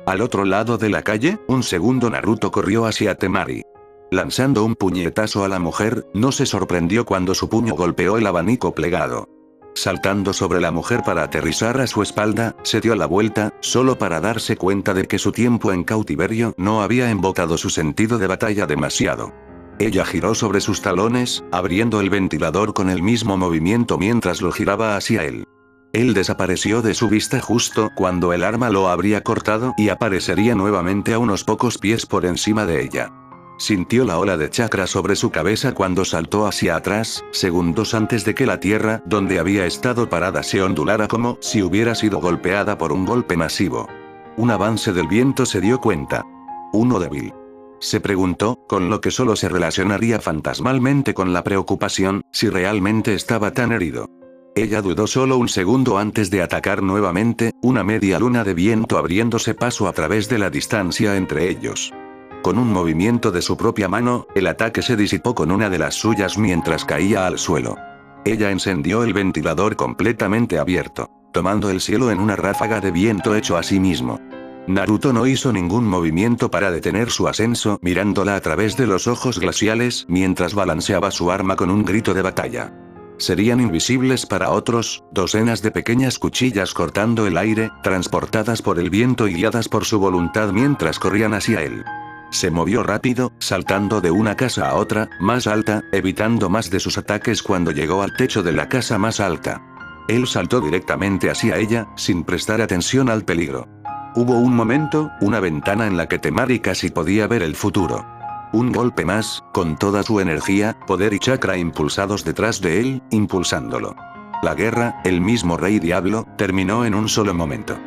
Al otro lado de la calle, un segundo Naruto corrió hacia Temari. Lanzando un puñetazo a la mujer, no se sorprendió cuando su puño golpeó el abanico plegado. Saltando sobre la mujer para aterrizar a su espalda, se dio la vuelta, solo para darse cuenta de que su tiempo en cautiverio no había embotado su sentido de batalla demasiado. Ella giró sobre sus talones, abriendo el ventilador con el mismo movimiento mientras lo giraba hacia él. Él desapareció de su vista justo cuando el arma lo habría cortado y aparecería nuevamente a unos pocos pies por encima de ella. Sintió la ola de chakra sobre su cabeza cuando saltó hacia atrás, segundos antes de que la tierra donde había estado parada se ondulara como si hubiera sido golpeada por un golpe masivo. Un avance del viento se dio cuenta. Uno débil. Se preguntó, con lo que solo se relacionaría fantasmalmente con la preocupación, si realmente estaba tan herido. Ella dudó solo un segundo antes de atacar nuevamente, una media luna de viento abriéndose paso a través de la distancia entre ellos. Con un movimiento de su propia mano, el ataque se disipó con una de las suyas mientras caía al suelo. Ella encendió el ventilador completamente abierto, tomando el cielo en una ráfaga de viento hecho a sí mismo. Naruto no hizo ningún movimiento para detener su ascenso, mirándola a través de los ojos glaciales mientras balanceaba su arma con un grito de batalla. Serían invisibles para otros, docenas de pequeñas cuchillas cortando el aire, transportadas por el viento y guiadas por su voluntad mientras corrían hacia él. Se movió rápido, saltando de una casa a otra, más alta, evitando más de sus ataques cuando llegó al techo de la casa más alta. Él saltó directamente hacia ella, sin prestar atención al peligro. Hubo un momento, una ventana en la que Temari casi podía ver el futuro. Un golpe más, con toda su energía, poder y chakra impulsados detrás de él, impulsándolo. La guerra, el mismo Rey Diablo, terminó en un solo momento.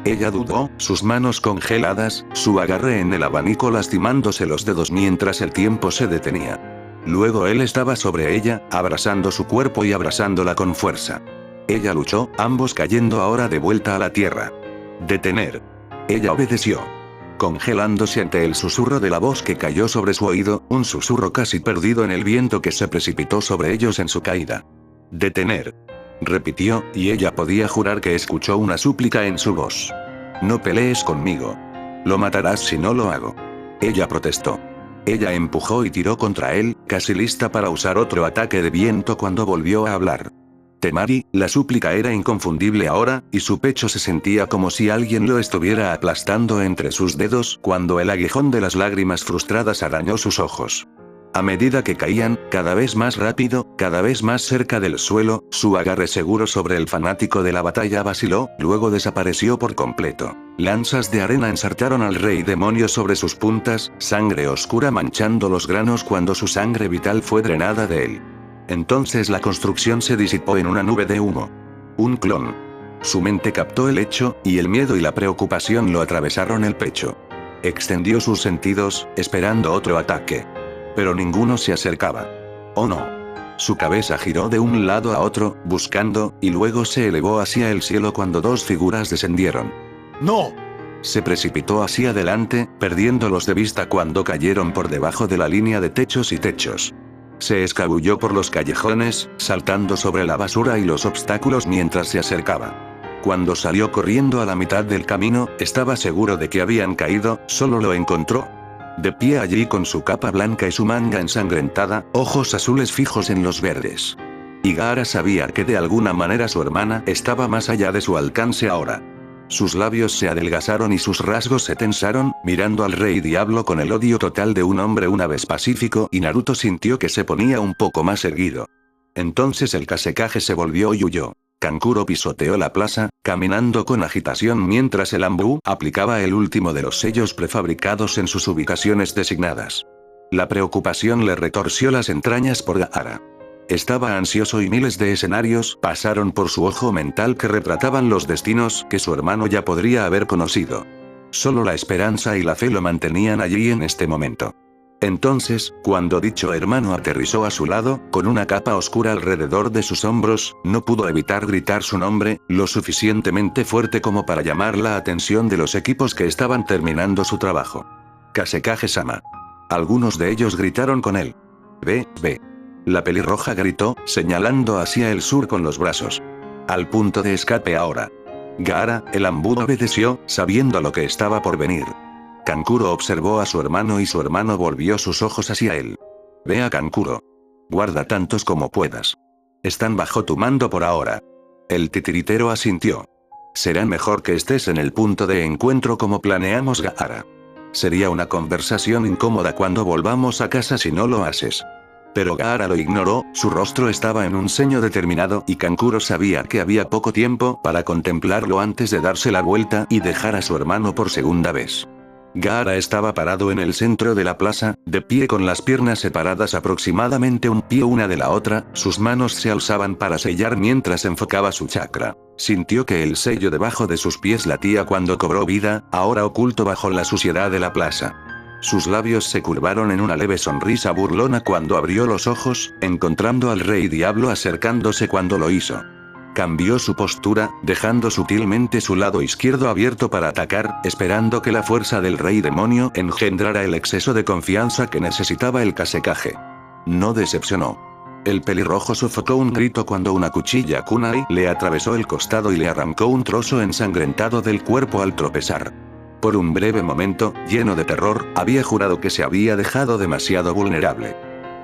Ella dudó, sus manos congeladas, su agarre en el abanico lastimándose los dedos mientras el tiempo se detenía. Luego él estaba sobre ella, abrazando su cuerpo y abrazándola con fuerza. Ella luchó, ambos cayendo ahora de vuelta a la tierra. Detener. Ella obedeció. Congelándose ante el susurro de la voz que cayó sobre su oído, un susurro casi perdido en el viento que se precipitó sobre ellos en su caída. Detener. Repitió, y ella podía jurar que escuchó una súplica en su voz. No pelees conmigo. Lo matarás si no lo hago. Ella protestó. Ella empujó y tiró contra él, casi lista para usar otro ataque de viento cuando volvió a hablar. Temari, la súplica era inconfundible ahora, y su pecho se sentía como si alguien lo estuviera aplastando entre sus dedos cuando el aguijón de las lágrimas frustradas arañó sus ojos. A medida que caían, cada vez más rápido, cada vez más cerca del suelo, su agarre seguro sobre el fanático de la batalla vaciló, luego desapareció por completo. Lanzas de arena ensartaron al rey demonio sobre sus puntas, sangre oscura manchando los granos cuando su sangre vital fue drenada de él. Entonces la construcción se disipó en una nube de humo. Un clon. Su mente captó el hecho, y el miedo y la preocupación lo atravesaron el pecho. Extendió sus sentidos, esperando otro ataque. Pero ninguno se acercaba. Oh no. Su cabeza giró de un lado a otro, buscando, y luego se elevó hacia el cielo cuando dos figuras descendieron. ¡No! Se precipitó hacia adelante, perdiéndolos de vista cuando cayeron por debajo de la línea de techos y techos. Se escabulló por los callejones, saltando sobre la basura y los obstáculos mientras se acercaba. Cuando salió corriendo a la mitad del camino, estaba seguro de que habían caído, solo lo encontró. De pie allí con su capa blanca y su manga ensangrentada, ojos azules fijos en los verdes. Y Gaara sabía que de alguna manera su hermana estaba más allá de su alcance ahora. Sus labios se adelgazaron y sus rasgos se tensaron, mirando al Rey Diablo con el odio total de un hombre una vez pacífico, y Naruto sintió que se ponía un poco más erguido. Entonces el Kazekage se volvió y huyó. Kankuro pisoteó la plaza, caminando con agitación mientras el Anbu aplicaba el último de los sellos prefabricados en sus ubicaciones designadas. La preocupación le retorció las entrañas por Gaara. Estaba ansioso y miles de escenarios pasaron por su ojo mental que retrataban los destinos que su hermano ya podría haber conocido. Solo la esperanza y la fe lo mantenían allí en este momento. Entonces, cuando dicho hermano aterrizó a su lado, con una capa oscura alrededor de sus hombros, no pudo evitar gritar su nombre, lo suficientemente fuerte como para llamar la atención de los equipos que estaban terminando su trabajo. Kazekage-sama. Algunos de ellos gritaron con él. Ve. La pelirroja gritó, señalando hacia el sur con los brazos. Al punto de escape ahora. Gaara, el Anbu obedeció, sabiendo lo que estaba por venir. Kankuro observó a su hermano y su hermano volvió sus ojos hacia él. Ve a Kankuro. Guarda tantos como puedas. Están bajo tu mando por ahora. El titiritero asintió. Será mejor que estés en el punto de encuentro como planeamos, Gaara. Sería una conversación incómoda cuando volvamos a casa si no lo haces. Pero Gaara lo ignoró, su rostro estaba en un ceño determinado y Kankuro sabía que había poco tiempo para contemplarlo antes de darse la vuelta y dejar a su hermano por segunda vez. Gaara estaba parado en el centro de la plaza, de pie con las piernas separadas aproximadamente un pie una de la otra, sus manos se alzaban para sellar mientras enfocaba su chakra. Sintió que el sello debajo de sus pies latía cuando cobró vida, ahora oculto bajo la suciedad de la plaza. Sus labios se curvaron en una leve sonrisa burlona cuando abrió los ojos, encontrando al rey diablo acercándose cuando lo hizo. Cambió su postura, dejando sutilmente su lado izquierdo abierto para atacar, esperando que la fuerza del rey demonio engendrara el exceso de confianza que necesitaba el Kasekaze. No decepcionó. El pelirrojo sofocó un grito cuando una cuchilla kunai le atravesó el costado y le arrancó un trozo ensangrentado del cuerpo al tropezar. Por un breve momento, lleno de terror, había jurado que se había dejado demasiado vulnerable.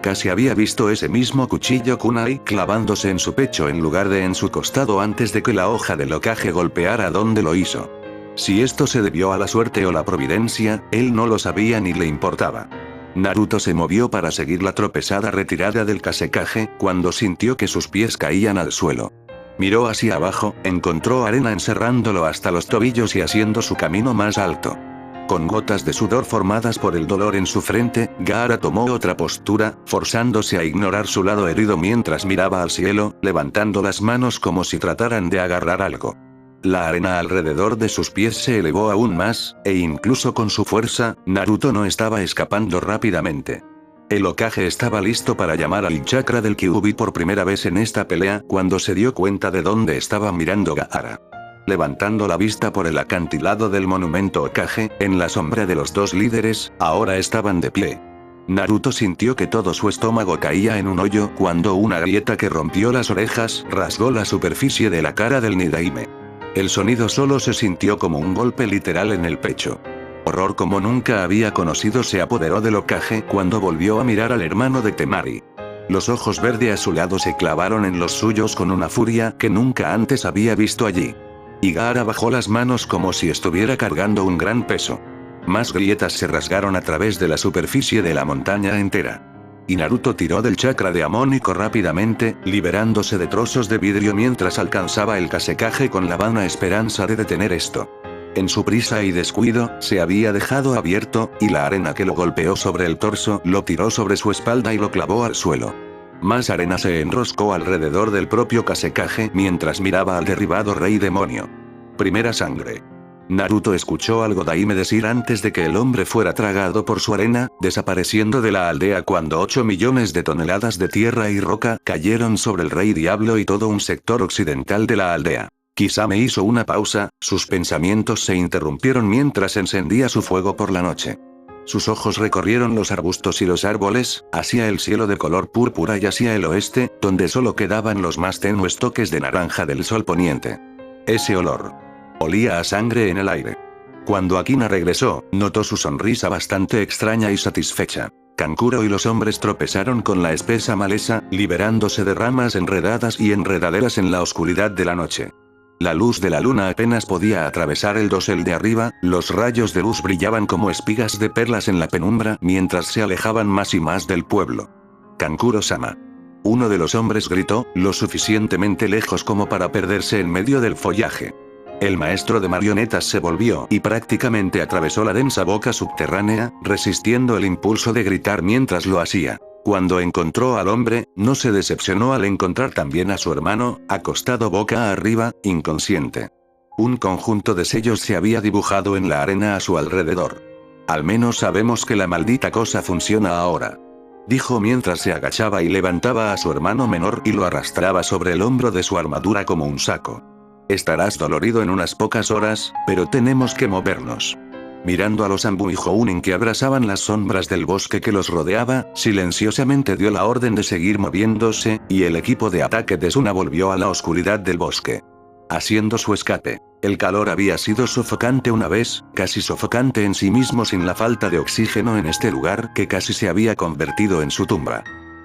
Casi había visto ese mismo cuchillo kunai clavándose en su pecho en lugar de en su costado antes de que la hoja del Hokage golpeara donde lo hizo. Si esto se debió a la suerte o la providencia, él no lo sabía ni le importaba. Naruto se movió para seguir la tropezada retirada del Kasekaze, cuando sintió que sus pies caían al suelo. Miró hacia abajo, encontró arena encerrándolo hasta los tobillos y haciendo su camino más alto. Con gotas de sudor formadas por el dolor en su frente, Gaara tomó otra postura, forzándose a ignorar su lado herido mientras miraba al cielo, levantando las manos como si trataran de agarrar algo. La arena alrededor de sus pies se elevó aún más, e incluso con su fuerza, Naruto no estaba escapando rápidamente. El Hokage estaba listo para llamar al chakra del Kyuubi por primera vez en esta pelea cuando se dio cuenta de dónde estaba mirando Gaara. Levantando la vista por el acantilado del monumento Hokage, en la sombra de los dos líderes, ahora estaban de pie. Naruto sintió que todo su estómago caía en un hoyo cuando una grieta que rompió las orejas rasgó la superficie de la cara del Nidaime. El sonido solo se sintió como un golpe literal en el pecho. Horror como nunca había conocido se apoderó del Hokage cuando volvió a mirar al hermano de Temari. Los ojos verde azulados se clavaron en los suyos con una furia que nunca antes había visto allí. Y Gaara bajó las manos como si estuviera cargando un gran peso. Más grietas se rasgaron a través de la superficie de la montaña entera. Y Naruto tiró del chakra de Amónico rápidamente, liberándose de trozos de vidrio mientras alcanzaba el Kasekaze con la vana esperanza de detener esto. En su prisa y descuido, se había dejado abierto, y la arena que lo golpeó sobre el torso lo tiró sobre su espalda y lo clavó al suelo. Más arena se enroscó alrededor del propio Kasekaze mientras miraba al derribado rey demonio. Primera sangre. Naruto escuchó algo Daime decir antes de que el hombre fuera tragado por su arena, desapareciendo de la aldea cuando 8 millones de toneladas de tierra y roca cayeron sobre el rey diablo y todo un sector occidental de la aldea. Kisame hizo una pausa, sus pensamientos se interrumpieron mientras encendía su fuego por la noche. Sus ojos recorrieron los arbustos y los árboles, hacia el cielo de color púrpura y hacia el oeste, donde solo quedaban los más tenues toques de naranja del sol poniente. Ese olor. Olía a sangre en el aire. Cuando Akina regresó, notó su sonrisa bastante extraña y satisfecha. Kankuro y los hombres tropezaron con la espesa maleza, liberándose de ramas enredadas y enredaderas en la oscuridad de la noche. La luz de la luna apenas podía atravesar el dosel de arriba, los rayos de luz brillaban como espigas de perlas en la penumbra mientras se alejaban más y más del pueblo. Kankuro-sama. Uno de los hombres gritó, lo suficientemente lejos como para perderse en medio del follaje. El maestro de marionetas se volvió y prácticamente atravesó la densa boca subterránea, resistiendo el impulso de gritar mientras lo hacía. Cuando encontró al hombre, no se decepcionó al encontrar también a su hermano, acostado boca arriba, inconsciente. Un conjunto de sellos se había dibujado en la arena a su alrededor. Al menos sabemos que la maldita cosa funciona ahora. Dijo mientras se agachaba y levantaba a su hermano menor y lo arrastraba sobre el hombro de su armadura como un saco. Estarás dolorido en unas pocas horas, pero tenemos que movernos. Mirando a los Anbu y Jounin que abrazaban las sombras del bosque que los rodeaba, silenciosamente dio la orden de seguir moviéndose, y el equipo de ataque de Suna volvió a la oscuridad del bosque. Haciendo su escape. El calor había sido sofocante una vez, casi sofocante en sí mismo sin la falta de oxígeno en este lugar que casi se había convertido en su tumba.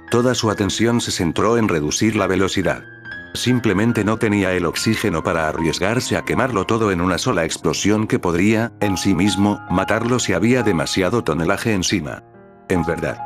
Toda su atención se centró en reducir la velocidad. Simplemente no tenía el oxígeno para arriesgarse a quemarlo todo en una sola explosión que podría, en sí mismo, matarlo si había demasiado tonelaje encima. En verdad.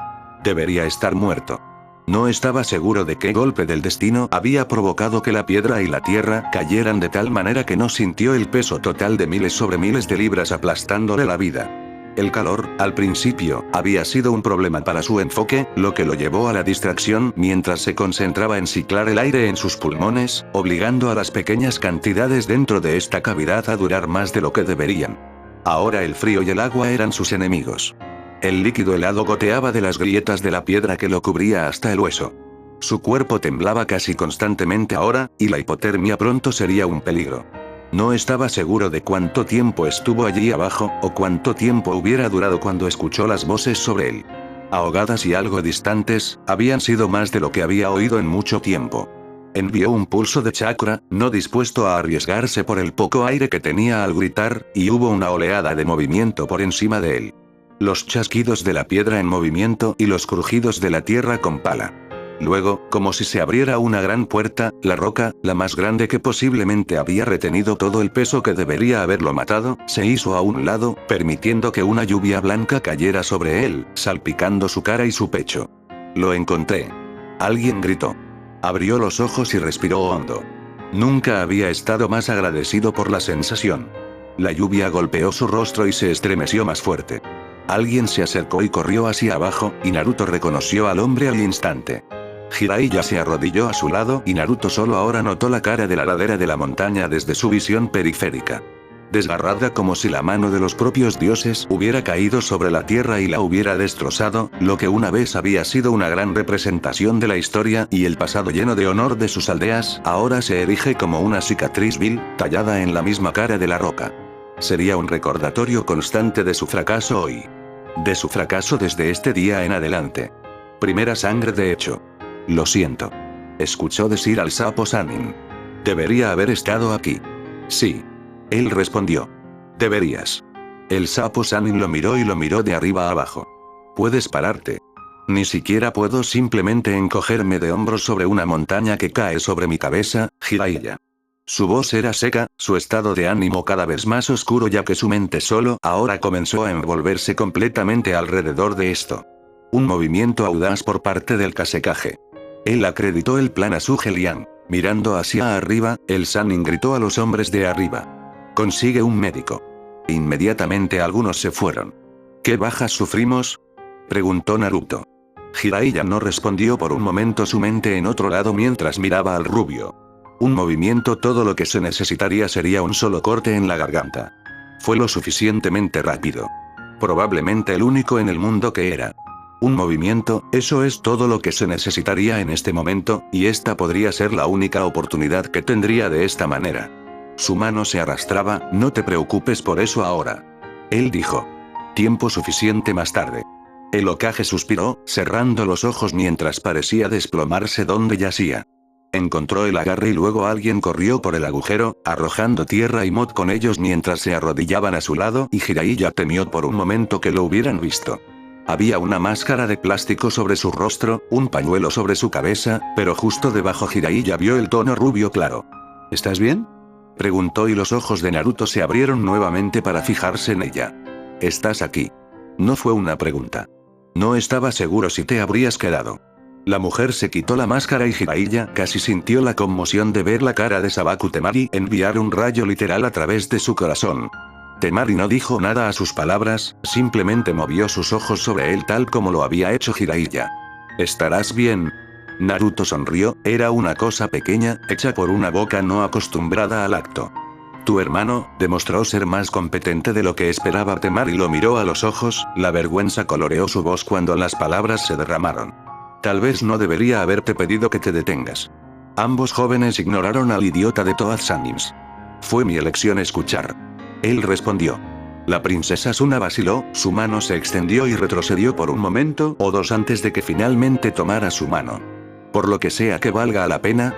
Debería estar muerto. No estaba seguro de qué golpe del destino había provocado que la piedra y la tierra cayeran de tal manera que no sintió el peso total de miles sobre miles de libras aplastándole la vida. El calor, al principio, había sido un problema para su enfoque, lo que lo llevó a la distracción mientras se concentraba en ciclar el aire en sus pulmones, obligando a las pequeñas cantidades dentro de esta cavidad a durar más de lo que deberían. Ahora el frío y el agua eran sus enemigos. El líquido helado goteaba de las grietas de la piedra que lo cubría hasta el hueso. Su cuerpo temblaba casi constantemente ahora, y la hipotermia pronto sería un peligro. No estaba seguro de cuánto tiempo estuvo allí abajo, o cuánto tiempo hubiera durado cuando escuchó las voces sobre él. Ahogadas y algo distantes, habían sido más de lo que había oído en mucho tiempo. Envió un pulso de chakra, no dispuesto a arriesgarse por el poco aire que tenía al gritar, y hubo una oleada de movimiento por encima de él. Los chasquidos de la piedra en movimiento y los crujidos de la tierra con pala. Luego, como si se abriera una gran puerta, la roca, la más grande que posiblemente había retenido todo el peso que debería haberlo matado, se hizo a un lado, permitiendo que una lluvia blanca cayera sobre él, salpicando su cara y su pecho. Lo encontré. Alguien gritó. Abrió los ojos y respiró hondo. Nunca había estado más agradecido por la sensación. La lluvia golpeó su rostro y se estremeció más fuerte. Alguien se acercó y corrió hacia abajo, y Naruto reconoció al hombre al instante. Jiraiya se arrodilló a su lado y Naruto solo ahora notó la cara de la ladera de la montaña desde su visión periférica. Desgarrada como si la mano de los propios dioses hubiera caído sobre la tierra y la hubiera destrozado, lo que una vez había sido una gran representación de la historia y el pasado lleno de honor de sus aldeas, ahora se erige como una cicatriz vil, tallada en la misma cara de la roca. Sería un recordatorio constante de su fracaso hoy. De su fracaso desde este día en adelante. Primera sangre de hecho. Lo siento. Escuchó decir al sapo Sannin. Debería haber estado aquí. Sí. Él respondió. Deberías. El sapo Sannin lo miró y lo miró de arriba a abajo. Puedes pararte. Ni siquiera puedo simplemente encogerme de hombros sobre una montaña que cae sobre mi cabeza, Jiraiya. Su voz era seca, su estado de ánimo cada vez más oscuro ya que su mente solo ahora comenzó a envolverse completamente alrededor de esto. Un movimiento audaz por parte del Kasekaje. Él acreditó el plan a Su Liang. Mirando hacia arriba, el Sannin gritó a los hombres de arriba. Consigue un médico. Inmediatamente algunos se fueron. ¿Qué bajas sufrimos? Preguntó Naruto. Jiraiya no respondió por un momento, su mente en otro lado mientras miraba al rubio. Un movimiento, todo lo que se necesitaría sería un solo corte en la garganta. Fue lo suficientemente rápido. Probablemente el único en el mundo que era. Un movimiento, eso es todo lo que se necesitaría en este momento, y esta podría ser la única oportunidad que tendría de esta manera. Su mano se arrastraba, no te preocupes por eso ahora. Él dijo. Tiempo suficiente más tarde. El Hokage suspiró, cerrando los ojos mientras parecía desplomarse donde yacía. Encontró el agarre y luego alguien corrió por el agujero, arrojando tierra y mod con ellos mientras se arrodillaban a su lado y Jiraiya temió por un momento que lo hubieran visto. Había una máscara de plástico sobre su rostro, un pañuelo sobre su cabeza, pero justo debajo Jiraiya vio el tono rubio claro. ¿Estás bien? Preguntó y los ojos de Naruto se abrieron nuevamente para fijarse en ella. ¿Estás aquí? No fue una pregunta. No estaba seguro si te habrías quedado. La mujer se quitó la máscara y Jiraiya casi sintió la conmoción de ver la cara de Sabaku Temari enviar un rayo literal a través de su corazón. Temari no dijo nada a sus palabras, simplemente movió sus ojos sobre él tal como lo había hecho Jiraiya. ¿Estarás bien? Naruto sonrió, era una cosa pequeña, hecha por una boca no acostumbrada al acto. Tu hermano demostró ser más competente de lo que esperaba. Temari lo miró a los ojos, la vergüenza coloreó su voz cuando las palabras se derramaron. Tal vez no debería haberte pedido que te detengas. Ambos jóvenes ignoraron al idiota de Toad Sanims. Fue mi elección escuchar. Él respondió. La princesa Suna vaciló, su mano se extendió y retrocedió por un momento o dos antes de que finalmente tomara su mano. Por lo que sea que valga la pena,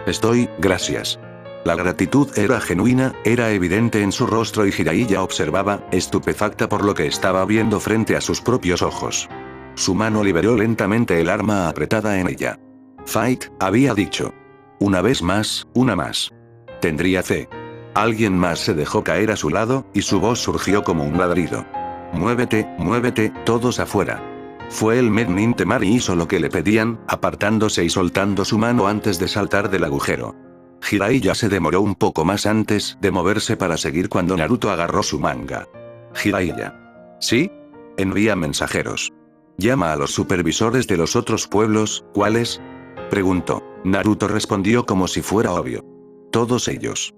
gracias. La gratitud era genuina, era evidente en su rostro y Jiraiya observaba, estupefacta por lo que estaba viendo frente a sus propios ojos. Su mano liberó lentamente el arma apretada en ella. Fight, había dicho. Una vez más, una más. Tendría fe. Alguien más se dejó caer a su lado, y su voz surgió como un ladrido. Muévete, todos afuera. Fue el Mednin Temari hizo lo que le pedían, apartándose y soltando su mano antes de saltar del agujero. Jiraiya se demoró un poco más antes de moverse para seguir cuando Naruto agarró su manga. Jiraiya. ¿Sí? Envía mensajeros. Llama a los supervisores de los otros pueblos, ¿cuáles? Preguntó. Naruto respondió como si fuera obvio. Todos ellos.